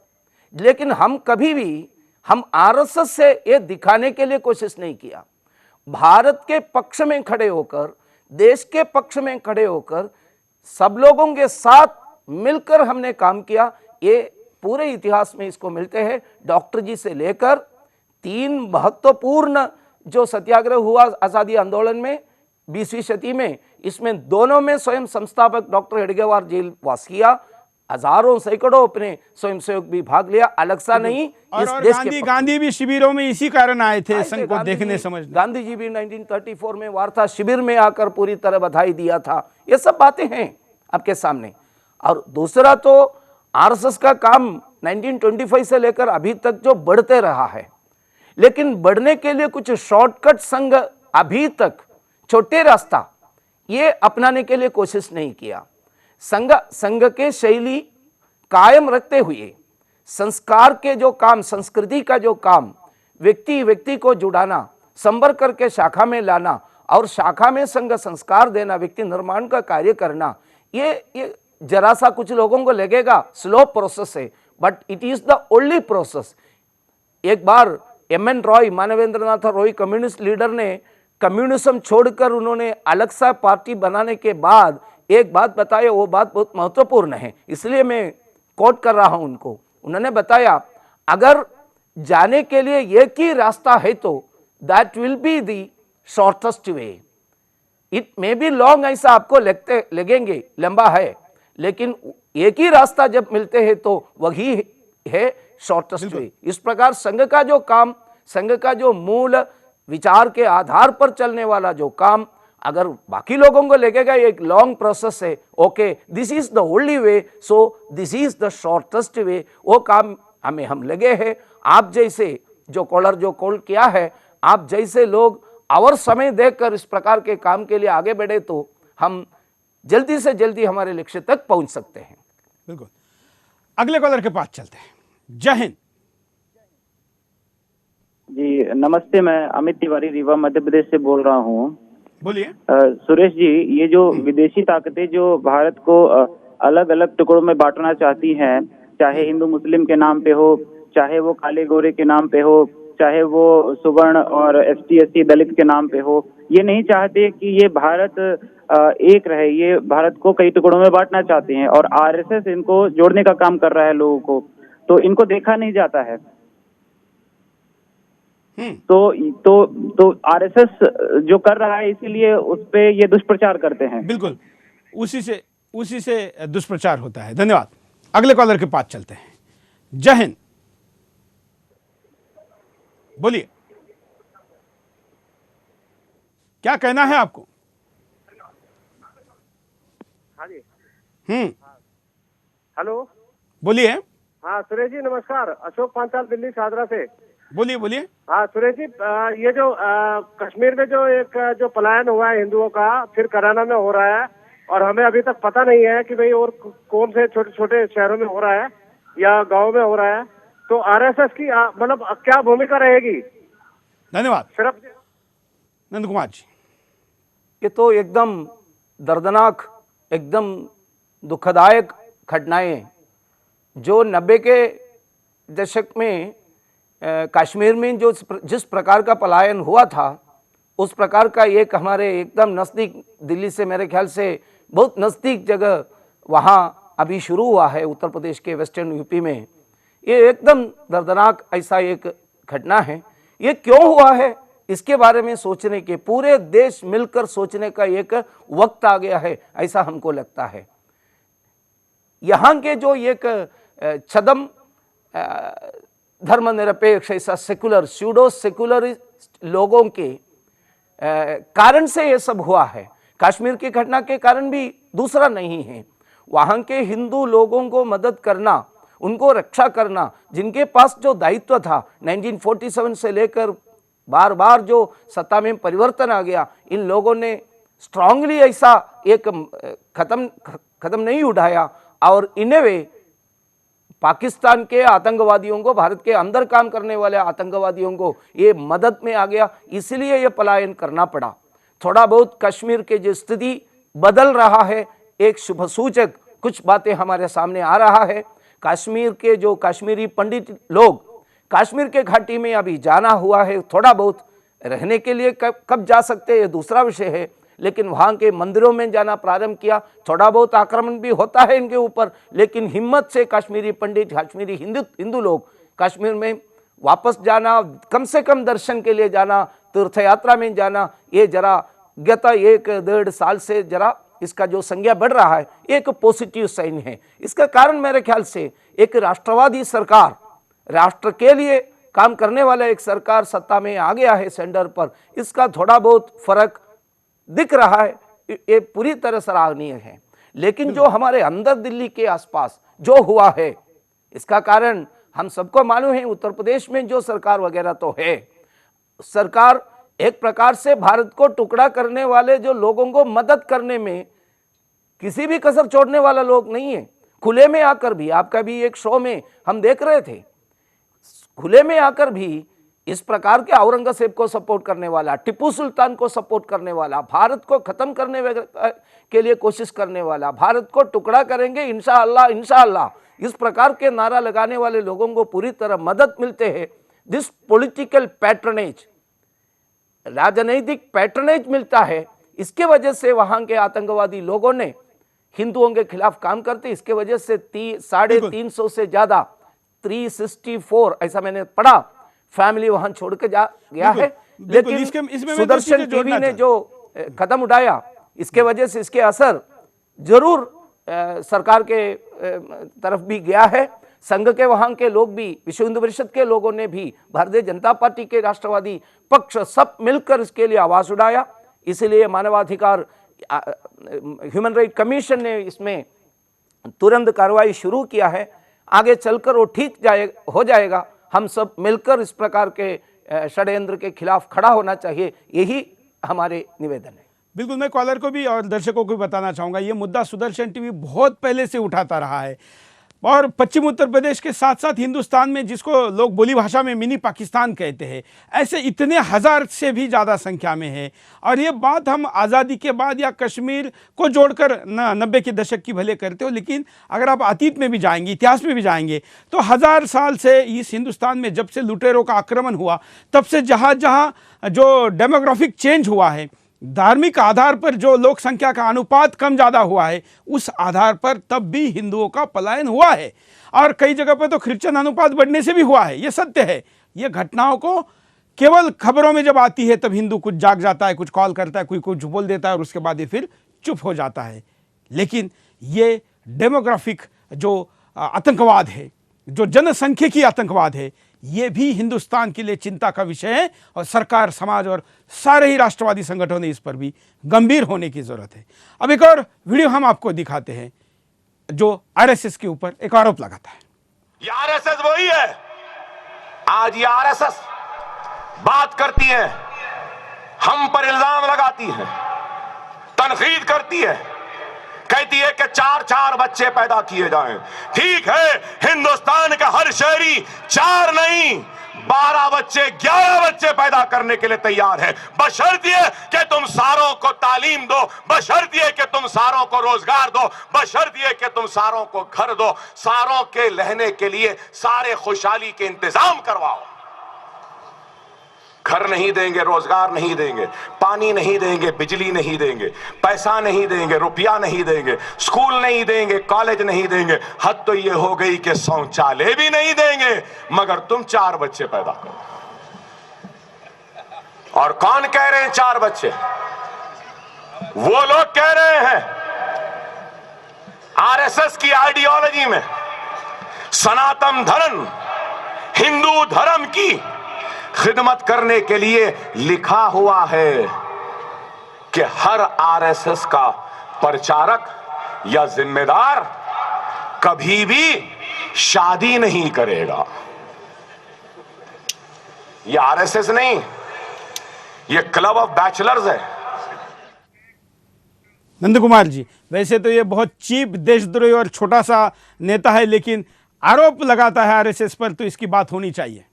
लेकिन हम कभी भी हम आरएसएस से ये दिखाने के लिए कोशिश नहीं किया। भारत के पक्ष में खड़े होकर, देश के पक्ष में खड़े होकर, सब लोगों के साथ मिलकर हमने काम किया। ये पूरे इतिहास में इसको मिलते हैं। डॉक्टर जी से लेकर 3 महत्वपूर्ण जो सत्याग्रह हुआ आज़ादी आंदोलन में 20वीं शती में, इसमें दोनों में स्वयं संस्थापक डॉक्टर हेडगेवार जेल वास किया। हजारों सैकड़ों अपने स्वयंसेवक भी भाग लिया, अलग सा नहीं। और गांधी भी शिविरों में इसी कारण आए थे संघ को देखने समझने। गांधी जी भी 1934 में वार्ता शिविर में आकर पूरी तरह बधाई दिया था। ये सब बातें हैं आपके सामने। और दूसरा तो आरएसएस का काम 1925 से लेकर अभी तक जो बढ़ते रहा है, लेकिन बढ़ने के लिए कुछ शॉर्टकट संघ अभी तक छोटे रास्ता ये अपनाने के लिए कोशिश नहीं किया। संघ के शैली कायम रखते हुए संस्कार के जो काम, संस्कृति का जो काम, व्यक्ति को जुड़ाना, संपर्क करके शाखा में लाना और शाखा में संघ संस्कार देना, व्यक्ति निर्माण का कार्य करना, ये जरा सा कुछ लोगों को लगेगा स्लो प्रोसेस है, but it is the only process. एक बार M N Roy, Manvendranath Roy communist leader ने कम्युनिज्म छोड़कर उन्होंने अलग सा पार्टी बनाने के बाद एक बात बताया, वो बात बहुत महत्वपूर्ण है, इसलिए मैं कोट कर रहा हूं उनको। उन्होंने बताया, अगर जाने के लिए एक ही रास्ता है तो that will be the shortest way. It may be long, ऐसा आपको लगेंगे लंबा है, लेकिन एक ही रास्ता जब मिलते हैं तो वही है शॉर्टेस्ट वे। इस प्रकार संघ का जो काम, संघ का जो मूल विचार के आधार पर चलने वाला जो काम, अगर बाकी लोगों को लगेगा एक लॉन्ग प्रोसेस है, okay this is the only way, so this is the shortest वे, वो काम हमें हम लगे हैं। आप जैसे जो कॉलर जो कॉल किया है, आप जैसे लोग और समय देकर इस प्रकार के काम के लिए आगे बढ़े तो हम जल्दी से जल्दी हमारे लक्ष्य तक पहुंच सकते हैं। बिल्कुल। अगले कॉलर के पास चलते हैं। जय हिंद जी, नमस्ते। मैं अमित तिवारी रीवा मध्य प्रदेश से बोल रहा हूँ। बोलिए। सुरेश जी, ये जो विदेशी ताकतें जो भारत को अलग अलग टुकड़ों में बांटना चाहती हैं, चाहे हिंदू मुस्लिम के नाम पे हो, चाहे वो काले गोरे के नाम पे हो, चाहे वो सुवर्ण और एसटी एससी दलित के नाम पे हो, ये नहीं चाहते कि ये भारत एक रहे। ये भारत को कई टुकड़ों में बांटना चाहते हैं और आरएसएस इनको जोड़ने का काम कर रहा है लोगों को, तो इनको देखा नहीं जाता है। तो आरएसएस जो कर रहा है इसीलिए उस पे ये दुष्प्रचार करते हैं। बिल्कुल, उसी से दुष्प्रचार होता है। धन्यवाद। अगले कॉलर के पास चलते हैं। जय हिंद, बोलिए, क्या कहना है आपको? हाँ जी। हेलो, बोलिए। हाँ सुरेश जी नमस्कार, अशोक पांचाल दिल्ली शाहदरा से। बोलिए। हाँ सुरेश जी, ये जो कश्मीर में जो पलायन हुआ है हिंदुओं का, फिर कराना में हो रहा है, और हमें अभी तक पता नहीं है कि भाई और कौन से छोटे छोटे शहरों में हो रहा है या गांव में हो रहा है, तो आरएसएस की मतलब क्या भूमिका रहेगी? धन्यवाद। सिर्फ नंद कुमार जी। ये तो एकदम दर्दनाक, एकदम दुखदायक घटनाएं जो 90 के दशक में कश्मीर में जो जिस प्रकार का पलायन हुआ था, उस प्रकार का एक हमारे एकदम नज़दीक, दिल्ली से मेरे ख्याल से बहुत नज़दीक जगह वहाँ अभी शुरू हुआ है, उत्तर प्रदेश के वेस्टर्न यूपी में। ये एकदम दर्दनाक ऐसा एक घटना है। ये क्यों हुआ है, इसके बारे में सोचने के, पूरे देश मिलकर सोचने का एक वक्त आ गया है, ऐसा हमको लगता है। यहाँ के जो एक छदम धर्मनिरपेक्ष, ऐसा सेकुलर, स्यूडो सेकुलरिस्ट लोगों के कारण से ये सब हुआ है। कश्मीर की घटना के कारण भी दूसरा नहीं है। वहाँ के हिंदू लोगों को मदद करना, उनको रक्षा करना, जिनके पास जो दायित्व था 1947 से लेकर बार बार जो सत्ता में परिवर्तन आ गया, इन लोगों ने स्ट्रांगली ऐसा एक कदम नहीं उठाया, और इन्हें वे पाकिस्तान के आतंकवादियों को, भारत के अंदर काम करने वाले आतंकवादियों को ये मदद में आ गया, इसलिए ये पलायन करना पड़ा। थोड़ा बहुत कश्मीर के जो स्थिति बदल रहा है, एक शुभ सूचक कुछ बातें हमारे सामने आ रहा है। कश्मीर के जो कश्मीरी पंडित लोग कश्मीर के घाटी में अभी जाना हुआ है, थोड़ा बहुत रहने के लिए कब जा सकते हैं ये दूसरा विषय है, लेकिन वहाँ के मंदिरों में जाना प्रारंभ किया। थोड़ा बहुत आक्रमण भी होता है इनके ऊपर, लेकिन हिम्मत से कश्मीरी पंडित, कश्मीरी हिंदू लोग कश्मीर में वापस जाना, कम से कम दर्शन के लिए जाना, तीर्थ यात्रा में जाना, ये जरा गत 1-1.5 साल से जरा इसका जो संज्ञा बढ़ रहा है, एक पॉजिटिव साइन है। इसका कारण मेरे ख्याल से एक राष्ट्रवादी सरकार, राष्ट्र के लिए काम करने वाला एक सरकार सत्ता में आ गया है सेंटर पर, इसका थोड़ा बहुत फर्क दिख रहा है। ये पूरी तरह सराहनीय है। लेकिन जो हमारे अंदर दिल्ली के आसपास जो हुआ है, इसका कारण हम सबको मालूम है। उत्तर प्रदेश में जो सरकार वगैरह तो है, सरकार एक प्रकार से भारत को टुकड़ा करने वाले जो लोगों को मदद करने में किसी भी कसर छोड़ने वाला लोग नहीं है। खुले में आकर भी, आपका भी एक शो में हम देख रहे थे, खुले में आकर भी इस प्रकार के औरंगजेब को सपोर्ट करने वाला, टिप्पू सुल्तान को सपोर्ट करने वाला, भारत को खत्म करने के लिए कोशिश करने वाला, भारत को टुकड़ा करेंगे इंशाअल्लाह इंशाअल्लाह, इस प्रकार के नारा लगाने वाले लोगों को पूरी तरह मदद मिलते हैं। दिस पॉलिटिकल पैट्रनेज, राजनैतिक पैट्रनेज मिलता है। इसके वजह से वहां के आतंकवादी लोगों ने हिंदुओं के खिलाफ काम करते, इसके वजह से 350 से ज्यादा 364 ऐसा मैंने पढ़ा फैमिली वहां छोड़ के गया है। लेकिन सुदर्शन टीवी ने जो कदम उठाया, इसके वजह से इसके असर जरूर सरकार के तरफ भी गया है। संघ के वहां के लोग भी, विश्व हिंदू परिषद के लोगों ने भी, भारतीय जनता पार्टी के राष्ट्रवादी पक्ष, सब मिलकर इसके लिए आवाज उठाया। इसलिए मानवाधिकार ह्यूमन राइट कमीशन ने इसमें तुरंत कार्रवाई शुरू किया है। आगे चलकर वो ठीक हो जाएगा। हम सब मिलकर इस प्रकार के षड्यंत्र के खिलाफ खड़ा होना चाहिए, यही हमारे निवेदन है। बिल्कुल, मैं कॉलर को भी और दर्शकों को भी बताना चाहूँगा, ये मुद्दा सुदर्शन टीवी बहुत पहले से उठाता रहा है, और पश्चिम उत्तर प्रदेश के साथ साथ हिंदुस्तान में, जिसको लोग बोली भाषा में मिनी पाकिस्तान कहते हैं, ऐसे इतने हजार से भी ज़्यादा संख्या में है। और ये बात हम आज़ादी के बाद या कश्मीर को जोड़कर 90 के दशक की भले करते हो, लेकिन अगर आप अतीत में भी जाएंगे, इतिहास में भी जाएंगे, तो 1000 साल से इस हिंदुस्तान में जब से लुटेरों का आक्रमण हुआ, तब से जहाँ जहाँ जो डेमोग्राफिक चेंज हुआ है, धार्मिक आधार पर जो लोक संख्या का अनुपात कम ज़्यादा हुआ है, उस आधार पर तब भी हिंदुओं का पलायन हुआ है, और कई जगह पर तो क्रिश्चियन अनुपात बढ़ने से भी हुआ है। ये सत्य है। ये घटनाओं को केवल खबरों में जब आती है तब हिंदू कुछ जाग जाता है, कुछ कॉल करता है, कोई कुछ बोल देता है और उसके बाद ये फिर चुप हो जाता है। लेकिन ये डेमोग्राफिक जो आतंकवाद है, जो जनसंख्यिकी आतंकवाद है, ये भी हिंदुस्तान के लिए चिंता का विषय है और सरकार, समाज और सारे ही राष्ट्रवादी संगठनों ने इस पर भी गंभीर होने की जरूरत है। अब एक और वीडियो हम आपको दिखाते हैं जो आरएसएस के ऊपर एक आरोप लगाता है। ये आरएसएस वही है, आज ये आरएसएस बात करती है, हम पर इल्जाम लगाती है, तनकीद करती है, कहती है कि 4-4 बच्चे पैदा किए जाएं। ठीक है, हिंदुस्तान का हर शहरी 4 नहीं 12 बच्चे, 11 बच्चे पैदा करने के लिए तैयार है, बशर्ते कि तुम सारों को तालीम दो, बशर्ते कि तुम सारों को रोजगार दो, बशर्ते कि तुम सारों को घर दो, सारों के रहने के लिए सारे खुशहाली के इंतजाम करवाओ। घर नहीं देंगे, रोजगार नहीं देंगे, पानी नहीं देंगे, बिजली नहीं देंगे, पैसा नहीं देंगे, रुपया नहीं देंगे, स्कूल नहीं देंगे, कॉलेज नहीं देंगे, हद तो ये हो गई कि शौचालय भी नहीं देंगे, मगर तुम 4 बच्चे पैदा करो। और कौन कह रहे हैं 4 बच्चे? वो लोग कह रहे हैं आरएसएस की आइडियोलॉजी में सनातन धर्म, हिंदू धर्म की खिदमत करने के लिए लिखा हुआ है कि हर आरएसएस का प्रचारक या जिम्मेदार कभी भी शादी नहीं करेगा। ये आरएसएस नहीं, ये क्लब ऑफ बैचलर्स है। नंद कुमार जी, वैसे तो ये बहुत चीप देशद्रोही और छोटा सा नेता है, लेकिन आरोप लगाता है आरएसएस पर, तो इसकी बात होनी चाहिए।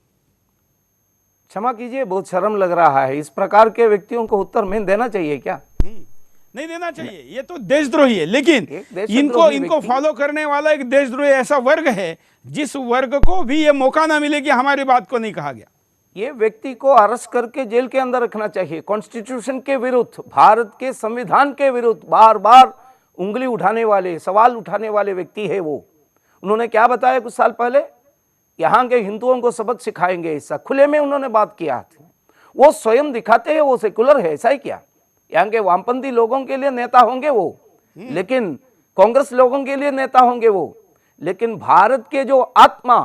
क्षमा कीजिए, बहुत शर्म लग रहा है। इस प्रकार के व्यक्तियों को उत्तर में देना चाहिए क्या? नहीं देना चाहिए, ये तो देशद्रोही है। लेकिन इनको फॉलो करने वाला एक देशद्रोही ऐसा वर्ग है जिस वर्ग को भी ये मौका ना मिले कि हमारी बात को नहीं कहा गया। ये व्यक्ति को अरेस्ट करके जेल के अंदर रखना चाहिए। कॉन्स्टिट्यूशन के विरुद्ध, भारत के संविधान के विरुद्ध बार बार उंगली उठाने वाले, सवाल उठाने वाले व्यक्ति है वो। उन्होंने क्या बताया कुछ साल पहले? यहाँ के हिंदुओं को सबक सिखाएंगे, ऐसा खुले में उन्होंने बात किया थी। वो स्वयं दिखाते हैं वो सेकुलर है, ऐसा ही क्या? यहाँ के वामपंथी लोगों के लिए नेता होंगे वो, लेकिन कांग्रेस लोगों के लिए नेता होंगे वो, लेकिन भारत के जो आत्मा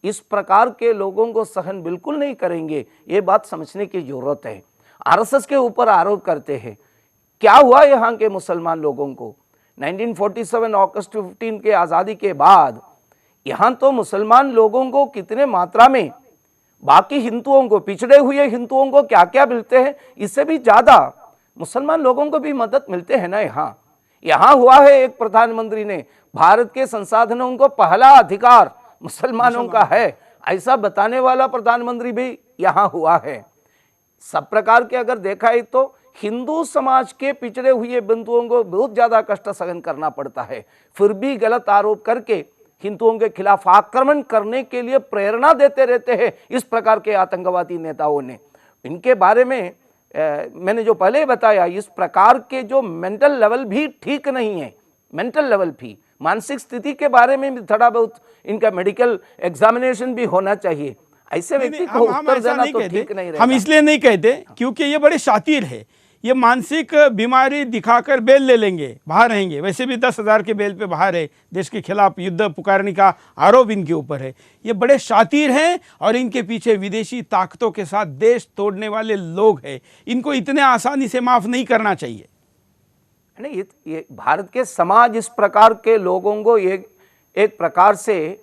इस प्रकार के लोगों को सहन बिल्कुल नहीं करेंगे। ये बात समझने की जरूरत है। आरएसएस के ऊपर आरोप करते हैं। क्या हुआ यहाँ के मुसलमान लोगों को? 1947 अगस्त 15 के आज़ादी के बाद यहाँ तो मुसलमान लोगों को कितने मात्रा में, बाकी हिंदुओं को, पिछड़े हुए हिंदुओं को क्या क्या मिलते हैं, इससे भी ज़्यादा मुसलमान लोगों को भी मदद मिलते हैं ना। यहाँ हुआ है, एक प्रधानमंत्री ने भारत के संसाधनों को पहला अधिकार मुसलमानों का है, ऐसा बताने वाला प्रधानमंत्री भी यहाँ हुआ है। सब प्रकार के अगर देखा है तो हिंदू समाज के पिछड़े हुए बंधुओं को बहुत ज्यादा कष्ट सहन करना पड़ता है, फिर भी गलत आरोप करके हिंदुओं के खिलाफ आक्रमण करने के लिए प्रेरणा देते रहते हैं इस प्रकार के आतंकवादी नेताओं ने। इनके बारे में मैंने जो पहले बताया, इस प्रकार के जो मेंटल लेवल भी ठीक नहीं है, मेंटल लेवल भी, मानसिक स्थिति के बारे में भी थोड़ा बहुत इनका मेडिकल एग्जामिनेशन भी होना चाहिए। ऐसे व्यक्ति को उत्तर देना तो ठीक नहीं रहेगा। हम इसलिए नहीं कहते क्योंकि ये बड़े शातिर है, ये मानसिक बीमारी दिखाकर बेल ले लेंगे, बाहर रहेंगे। वैसे भी 10,000 के बेल पे बाहर है, देश के खिलाफ युद्ध पुकारने का आरोप इनके ऊपर है। ये बड़े शातिर हैं और इनके पीछे विदेशी ताकतों के साथ देश तोड़ने वाले लोग हैं। इनको इतने आसानी से माफ नहीं करना चाहिए। नहीं, ये भारत के समाज इस प्रकार के लोगों को एक प्रकार से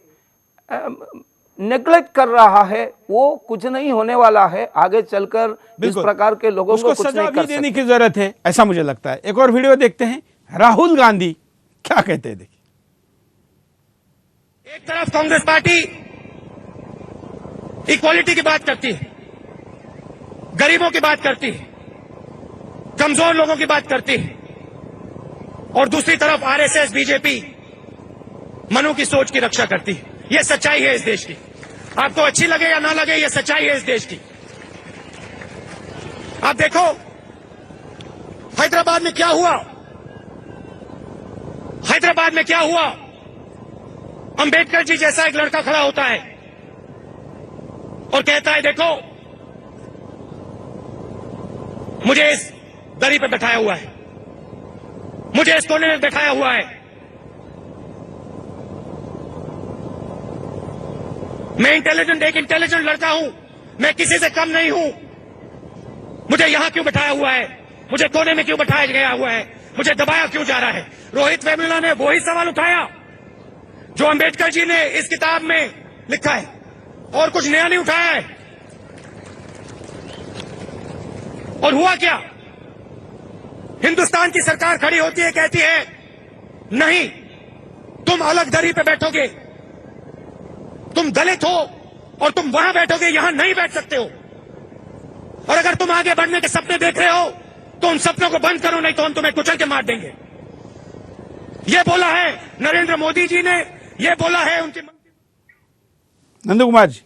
नेग्लेक्ट कर रहा है। वो कुछ नहीं होने वाला है आगे चलकर, इस प्रकार के लोगों को कुछ नहीं कर देने की जरूरत है, ऐसा मुझे लगता है। एक और वीडियो देखते हैं, राहुल गांधी क्या कहते हैं, देखिए। एक तरफ कांग्रेस पार्टी इक्वालिटी की बात करती है, गरीबों की बात करती है, कमजोर लोगों की बात करती है, और दूसरी तरफ आरएसएस, बीजेपी मनु की सोच की रक्षा करती है। यह सच्चाई है इस देश की। आपको अच्छी लगे या ना लगे, यह सच्चाई है इस देश की। आप देखो हैदराबाद में क्या हुआ, हैदराबाद में क्या हुआ। अंबेडकर जी जैसा एक लड़का खड़ा होता है और कहता है देखो मुझे इस दरी पे बैठाया हुआ है, मुझे इस कोने में बैठाया हुआ है। मैं एक इंटेलिजेंट लड़का हूं, मैं किसी से कम नहीं हूं। मुझे यहां क्यों बैठाया हुआ है, मुझे कोने में क्यों बैठाया गया हुआ है, मुझे दबाया क्यों जा रहा है? रोहित वेमुला ने वही सवाल उठाया जो अंबेडकर जी ने इस किताब में लिखा है, और कुछ नया नहीं उठाया है। और हुआ क्या? हिंदुस्तान की सरकार खड़ी होती है, कहती है नहीं, तुम अलग दरी पे बैठोगे, तुम दलित हो और तुम वहां बैठोगे, यहां नहीं बैठ सकते हो। और अगर तुम आगे बढ़ने के सपने देख रहे हो तो उन सपनों को बंद करो, नहीं तो हम तुम्हें कुचल के मार देंगे। ये बोला है नरेंद्र मोदी जी ने, ये बोला है उनके Nandu Kumar ji.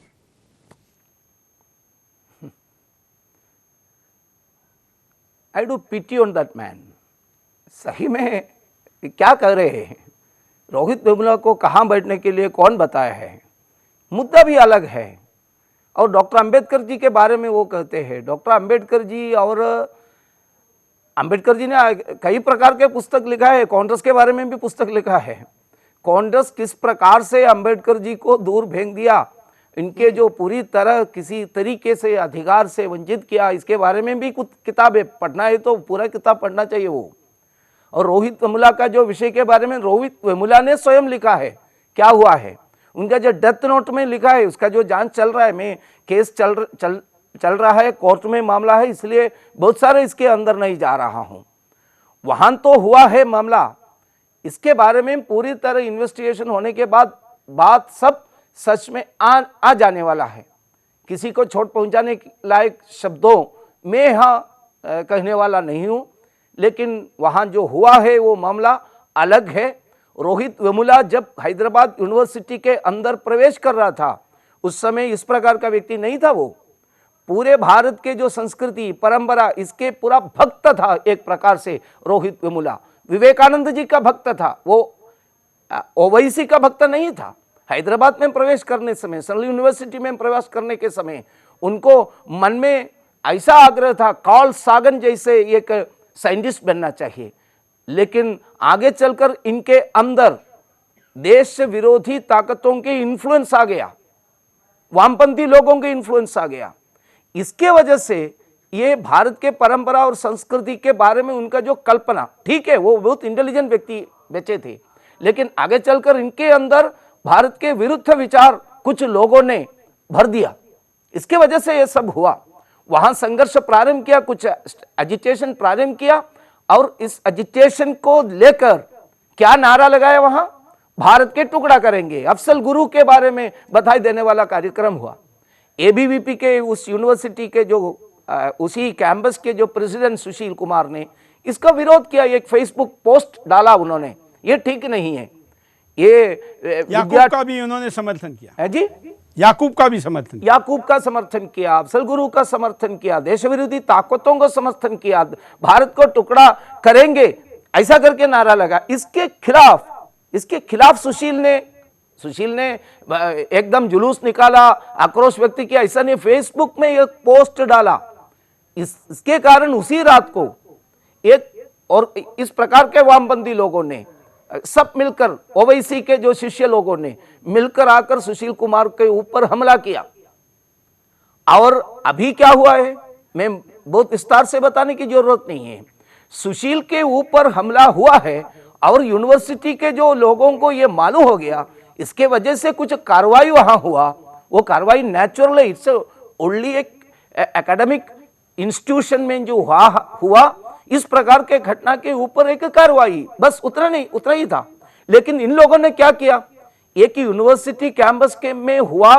I do pity on that man. सही में क्या कर रहे हैं? रोहित वेमुला को कहाँ बैठने के लिए कौन बताया है? मुद्दा भी अलग है। और डॉक्टर अंबेडकर जी के बारे में वो कहते हैं, डॉक्टर अंबेडकर जी, और अंबेडकर जी ने कई प्रकार के पुस्तक लिखा है, कांग्रेस के बारे में भी पुस्तक लिखा है। कांग्रेस किस प्रकार से अंबेडकर जी को दूर फेंक दिया, इनके जो पूरी तरह किसी तरीके से अधिकार से वंचित किया, इसके बारे में भी कुछ किताबें पढ़ना है तो पूरा किताब पढ़ना चाहिए वो। और रोहित वेमुला का जो विषय के बारे में रोहित वेमुला ने स्वयं लिखा है, क्या हुआ है उनका जो डेथ नोट में लिखा है, उसका जो जांच चल रहा है, मैं केस चल रहा है, कोर्ट में मामला है, इसलिए बहुत सारे इसके अंदर नहीं जा रहा हूं। वहां तो हुआ है मामला, इसके बारे में पूरी तरह इन्वेस्टिगेशन होने के बाद बात सब सच में आ जाने वाला है। किसी को चोट पहुंचाने लायक शब्दों में कहने वाला नहीं हूं, लेकिन वहां जो हुआ है वो मामला अलग है। रोहित वेमुला जब हैदराबाद यूनिवर्सिटी के अंदर प्रवेश कर रहा था, उस समय इस प्रकार का व्यक्ति नहीं था। वो पूरे भारत के जो संस्कृति परंपरा, इसके पूरा भक्त था एक प्रकार से रोहित वेमुला। विवेकानंद जी का भक्त था वो, ओवैसी का भक्त नहीं था। हैदराबाद में प्रवेश करने समय, सेंट्रल यूनिवर्सिटी में प्रवेश करने के समय उनको मन में ऐसा आग्रह था, कार्ल सागन जैसे एक साइंटिस्ट बनना चाहिए। लेकिन आगे चलकर इनके अंदर देश विरोधी ताकतों के इन्फ्लुएंस आ गया, वामपंथी लोगों के इन्फ्लुएंस आ गया। इसके वजह से ये भारत के परंपरा और संस्कृति के बारे में उनका जो कल्पना, ठीक है वो बहुत इंटेलिजेंट व्यक्ति बचे थे, लेकिन आगे चलकर इनके अंदर भारत के विरुद्ध विचार कुछ लोगों ने भर दिया। इसके वजह से ये सब हुआ। वहां संघर्ष प्रारंभ किया, कुछ एजिटेशन प्रारंभ किया, और इस एजिटेशन को लेकर क्या नारा लगाया वहां, भारत के टुकड़ा करेंगे। अफजल गुरु के बारे में बधाई देने वाला कार्यक्रम हुआ। एबीवीपी के उस यूनिवर्सिटी के जो उसी कैंपस के जो प्रेसिडेंट सुशील कुमार ने इसका विरोध किया, एक फेसबुक पोस्ट डाला उन्होंने, ये ठीक नहीं है। ये याकूब का भी उन्होंने समर्थन किया है जी, याकूब का भी समर्थन किया, याकूब का समर्थन किया, अफजल गुरु का समर्थन किया, देश विरोधी ताकतों को समर्थन किया, भारत को टुकड़ा करेंगे ऐसा करके नारा लगा। इसके खिलाफ सुशील ने एकदम जुलूस निकाला, आक्रोश व्यक्त किया। ऐसा नहीं, फेसबुक में एक पोस्ट डाला। इसके कारण उसी रात को एक और इस प्रकार के वामपंथी लोगों ने सब मिलकर, ओवैसी के जो शिष्य लोगों ने मिलकर आकर सुशील कुमार के ऊपर हमला किया। और अभी क्या हुआ है मैं बहुत विस्तार से बताने की जरूरत नहीं है। सुशील के ऊपर हमला हुआ है और यूनिवर्सिटी के जो लोगों को यह मालूम हो गया, इसके वजह से कुछ कार्रवाई वहां हुआ। वो कार्रवाई नेचुरल है, इट्स ओनली एक एकेडमिक इंस्टीट्यूशन में जो हुआ इस प्रकार के घटना के ऊपर एक कार्रवाई, बस उतना ही था। लेकिन इन लोगों ने क्या किया, एक यूनिवर्सिटी कैंपस के में हुआ,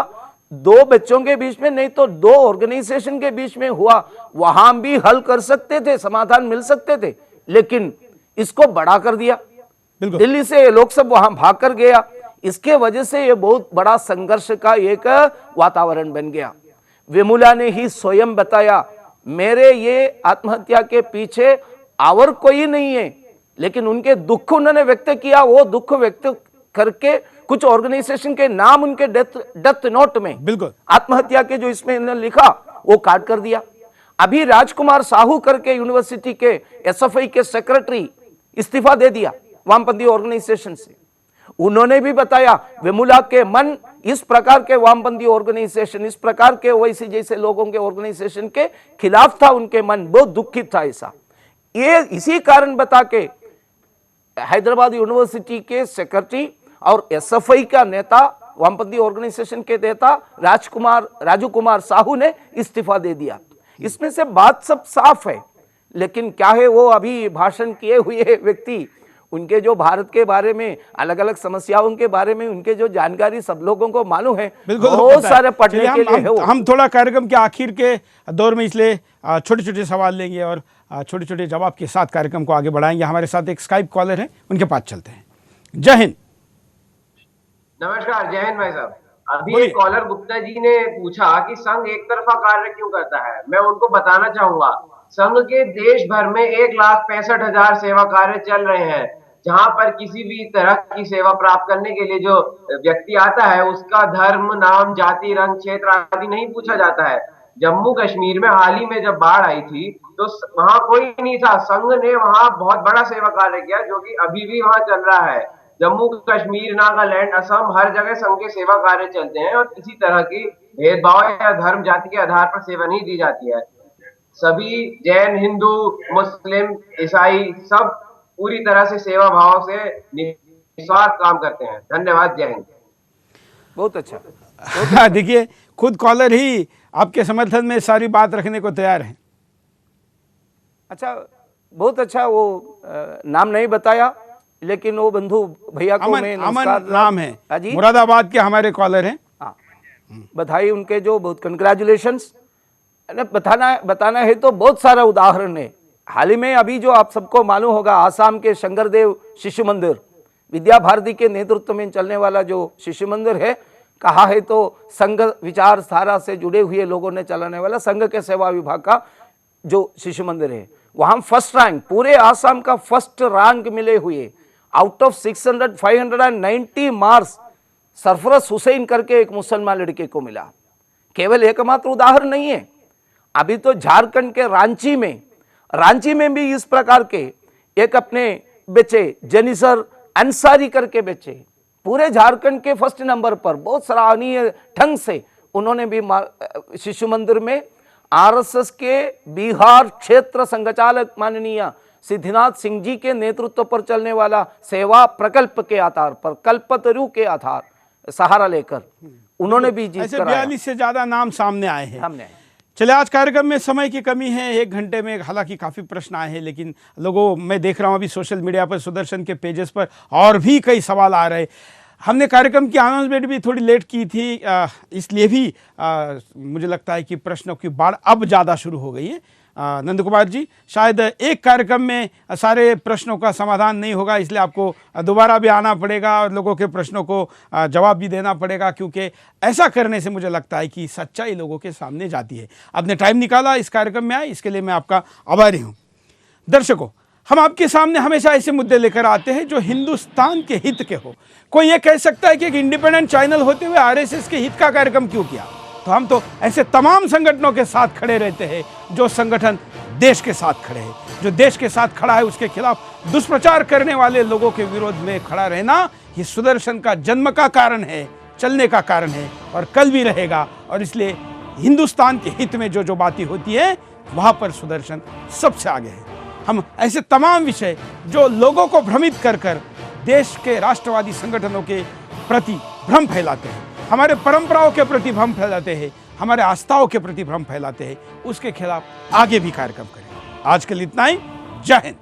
दो बच्चों के बीच में नहीं तो दो ऑर्गेनाइजेशन के बीच में हुआ, वहां भी हल कर सकते थे, समाधान मिल सकते थे, लेकिन इसको बड़ा कर दिया। दिल्ली से लोग सब वहां भाग कर गया। इसके वजह से ये बहुत बड़ा संघर्ष का एक वातावरण बन गया। वेमुला ने ही स्वयं बताया, मेरे ये आत्महत्या के पीछे और कोई नहीं है, लेकिन उनके दुख उन्होंने व्यक्त किया। वो दुख व्यक्त करके कुछ ऑर्गेनाइजेशन के नाम उनके डेथ नोट में, बिल्कुल आत्महत्या के जो इसमें इन्होंने लिखा, वो काट कर दिया। अभी राजकुमार साहू करके यूनिवर्सिटी के एसएफआई के सेक्रेटरी इस्तीफा दे दिया वामपंथी ऑर्गेनाइजेशन से। उन्होंने भी बताया वेमुला के मन इस प्रकार के वामपंथी ऑर्गेनाइजेशन, इस प्रकार के ओवैसी जैसे लोगों के ऑर्गेनाइजेशन के खिलाफ था, उनके मन बहुत दुखित था। ऐसा ये इसी कारण बता के हैदराबाद यूनिवर्सिटी के सेक्रेटरी और एसएफआई का नेता, वामपंथी ऑर्गेनाइजेशन के नेता राजू कुमार साहू ने इस्तीफा दे दिया। इसमें से बात सब साफ है, लेकिन क्या है वो अभी भाषण किए हुए व्यक्ति, उनके जो भारत के बारे में, अलग अलग समस्याओं के बारे में उनके जो जानकारी सब लोगों को मालूम है, बहुत सारे पढ़ने के लिए है। हम थोड़ा कार्यक्रम के आखिर के दौर में इसलिए छोटे छोटे सवाल लेंगे और छोटे छोटे जवाब के साथ कार्यक्रम को आगे बढ़ाएंगे। हमारे साथ एक स्काइप कॉलर है, उनके पास चलते हैं। जय हिंद। नमस्कार, जय हिंद भाई साहब। अभी एक कॉलर गुप्ता जी ने पूछा कि संघ एक तरफा कार्य क्यों करता है। मैं उनको बताना चाहूंगा, संघ के देश भर में 1,65,000 सेवा कार्य चल रहे हैं, जहां पर किसी भी तरह की सेवा प्राप्त करने के लिए जो व्यक्ति आता है उसका धर्म, नाम, जाति, रंग, क्षेत्र आदि नहीं पूछा जाता है। जम्मू कश्मीर में हाल ही में जब बाढ़ आई थी तो वहां कोई नहीं था, संघ ने वहां बहुत बड़ा सेवा कार्य किया जो कि अभी भी वहां चल रहा है। जम्मू कश्मीर, नागालैंड, असम, हर जगह संघ के सेवा कार्य चलते हैं और किसी तरह की भेदभाव या धर्म जाति के आधार पर सेवा नहीं दी जाती है। सभी जैन, हिंदू, मुस्लिम, ईसाई सब पूरी तरह से सेवा भाव से निस्वार्थ काम करते हैं। धन्यवाद, जय हिंद। बहुत अच्छा। देखिए, खुद कॉलर ही आपके समर्थन में सारी बात रखने को तैयार है। अच्छा, बहुत अच्छा। वो नाम नहीं बताया, लेकिन वो बंधु भैया को मैं अमन नाम है, जी, मुरादाबाद के हमारे कॉलर हैं। हाँ, बधाई उनके, जो बहुत कंग्रेचुलेशंस। बताना है तो बहुत सारा उदाहरण है। हाल ही में अभी जो आप सबको मालूम होगा, आसाम के शंकरदेव शिशु मंदिर, विद्या भारती के नेतृत्व में चलने वाला जो शिशु मंदिर है, कहा है तो संघ विचारधारा से जुड़े हुए लोगों ने चलाने वाला संघ के सेवा विभाग का जो शिशु मंदिर है, वहां फर्स्ट रैंक, पूरे आसाम का फर्स्ट रैंक मिले हुए, out of 590 marks Sarfaraz Hussain करके एक मुसलमान लड़के को मिला। केवल एकमात्र उदाहरण नहीं है, अभी तो झारखंड के रांची में भी इस प्रकार के एक अपने बच्चे जनीसर अंसारी करके बच्चे पूरे झारखंड के फर्स्ट नंबर पर बहुत सराहनीय ढंग से उन्होंने भी शिशु मंदिर में आरएसएस के बिहार क्षेत्र संघचालक माननीय सिद्धिनाथ सिंह जी के नेतृत्व पर चलने वाला सेवा प्रकल्प के आधार पर, कल्पतरु के आधार सहारा लेकर उन्होंने भी जीत कर 42 से ज्यादा नाम सामने आए हैं। चले, आज कार्यक्रम में समय की कमी है, 1 घंटे में हालांकि काफ़ी प्रश्न आए हैं, लेकिन लोगों, मैं देख रहा हूं अभी सोशल मीडिया पर, सुदर्शन के पेजेस पर और भी कई सवाल आ रहे। हमने कार्यक्रम की अनाउंसमेंट भी थोड़ी लेट की थी, इसलिए भी मुझे लगता है कि प्रश्नों की बाढ़ अब ज़्यादा शुरू हो गई है। नंद कुमार जी, शायद एक कार्यक्रम में सारे प्रश्नों का समाधान नहीं होगा, इसलिए आपको दोबारा भी आना पड़ेगा और लोगों के प्रश्नों को जवाब भी देना पड़ेगा, क्योंकि ऐसा करने से मुझे लगता है कि सच्चाई लोगों के सामने जाती है। आपने टाइम निकाला, इस कार्यक्रम में आए, इसके लिए मैं आपका आभारी हूँ। दर्शकों, हम आपके सामने हमेशा ऐसे मुद्दे लेकर आते हैं जो हिंदुस्तान के हित के हो। कोई ये कह सकता है कि एक इंडिपेंडेंट चैनल होते हुए आरएसएस के हित का कार्यक्रम क्यों किया, तो हम तो ऐसे तमाम संगठनों के साथ खड़े रहते हैं जो संगठन देश के साथ खड़े हैं। जो देश के साथ खड़ा है उसके खिलाफ दुष्प्रचार करने वाले लोगों के विरोध में खड़ा रहना ये सुदर्शन का जन्म का कारण है, चलने का कारण है और कल भी रहेगा। और इसलिए हिंदुस्तान के हित में जो बातें होती है वहां पर सुदर्शन सबसे आगे है। हम ऐसे तमाम विषय जो लोगों को भ्रमित कर कर देश के राष्ट्रवादी संगठनों के प्रति भ्रम फैलाते हैं, हमारे परंपराओं के प्रति भ्रम फैलाते हैं, हमारे आस्थाओं के प्रति भ्रम फैलाते हैं, उसके खिलाफ आगे भी कार्यक्रम करें। आज के लिए इतना ही। जय हिंद।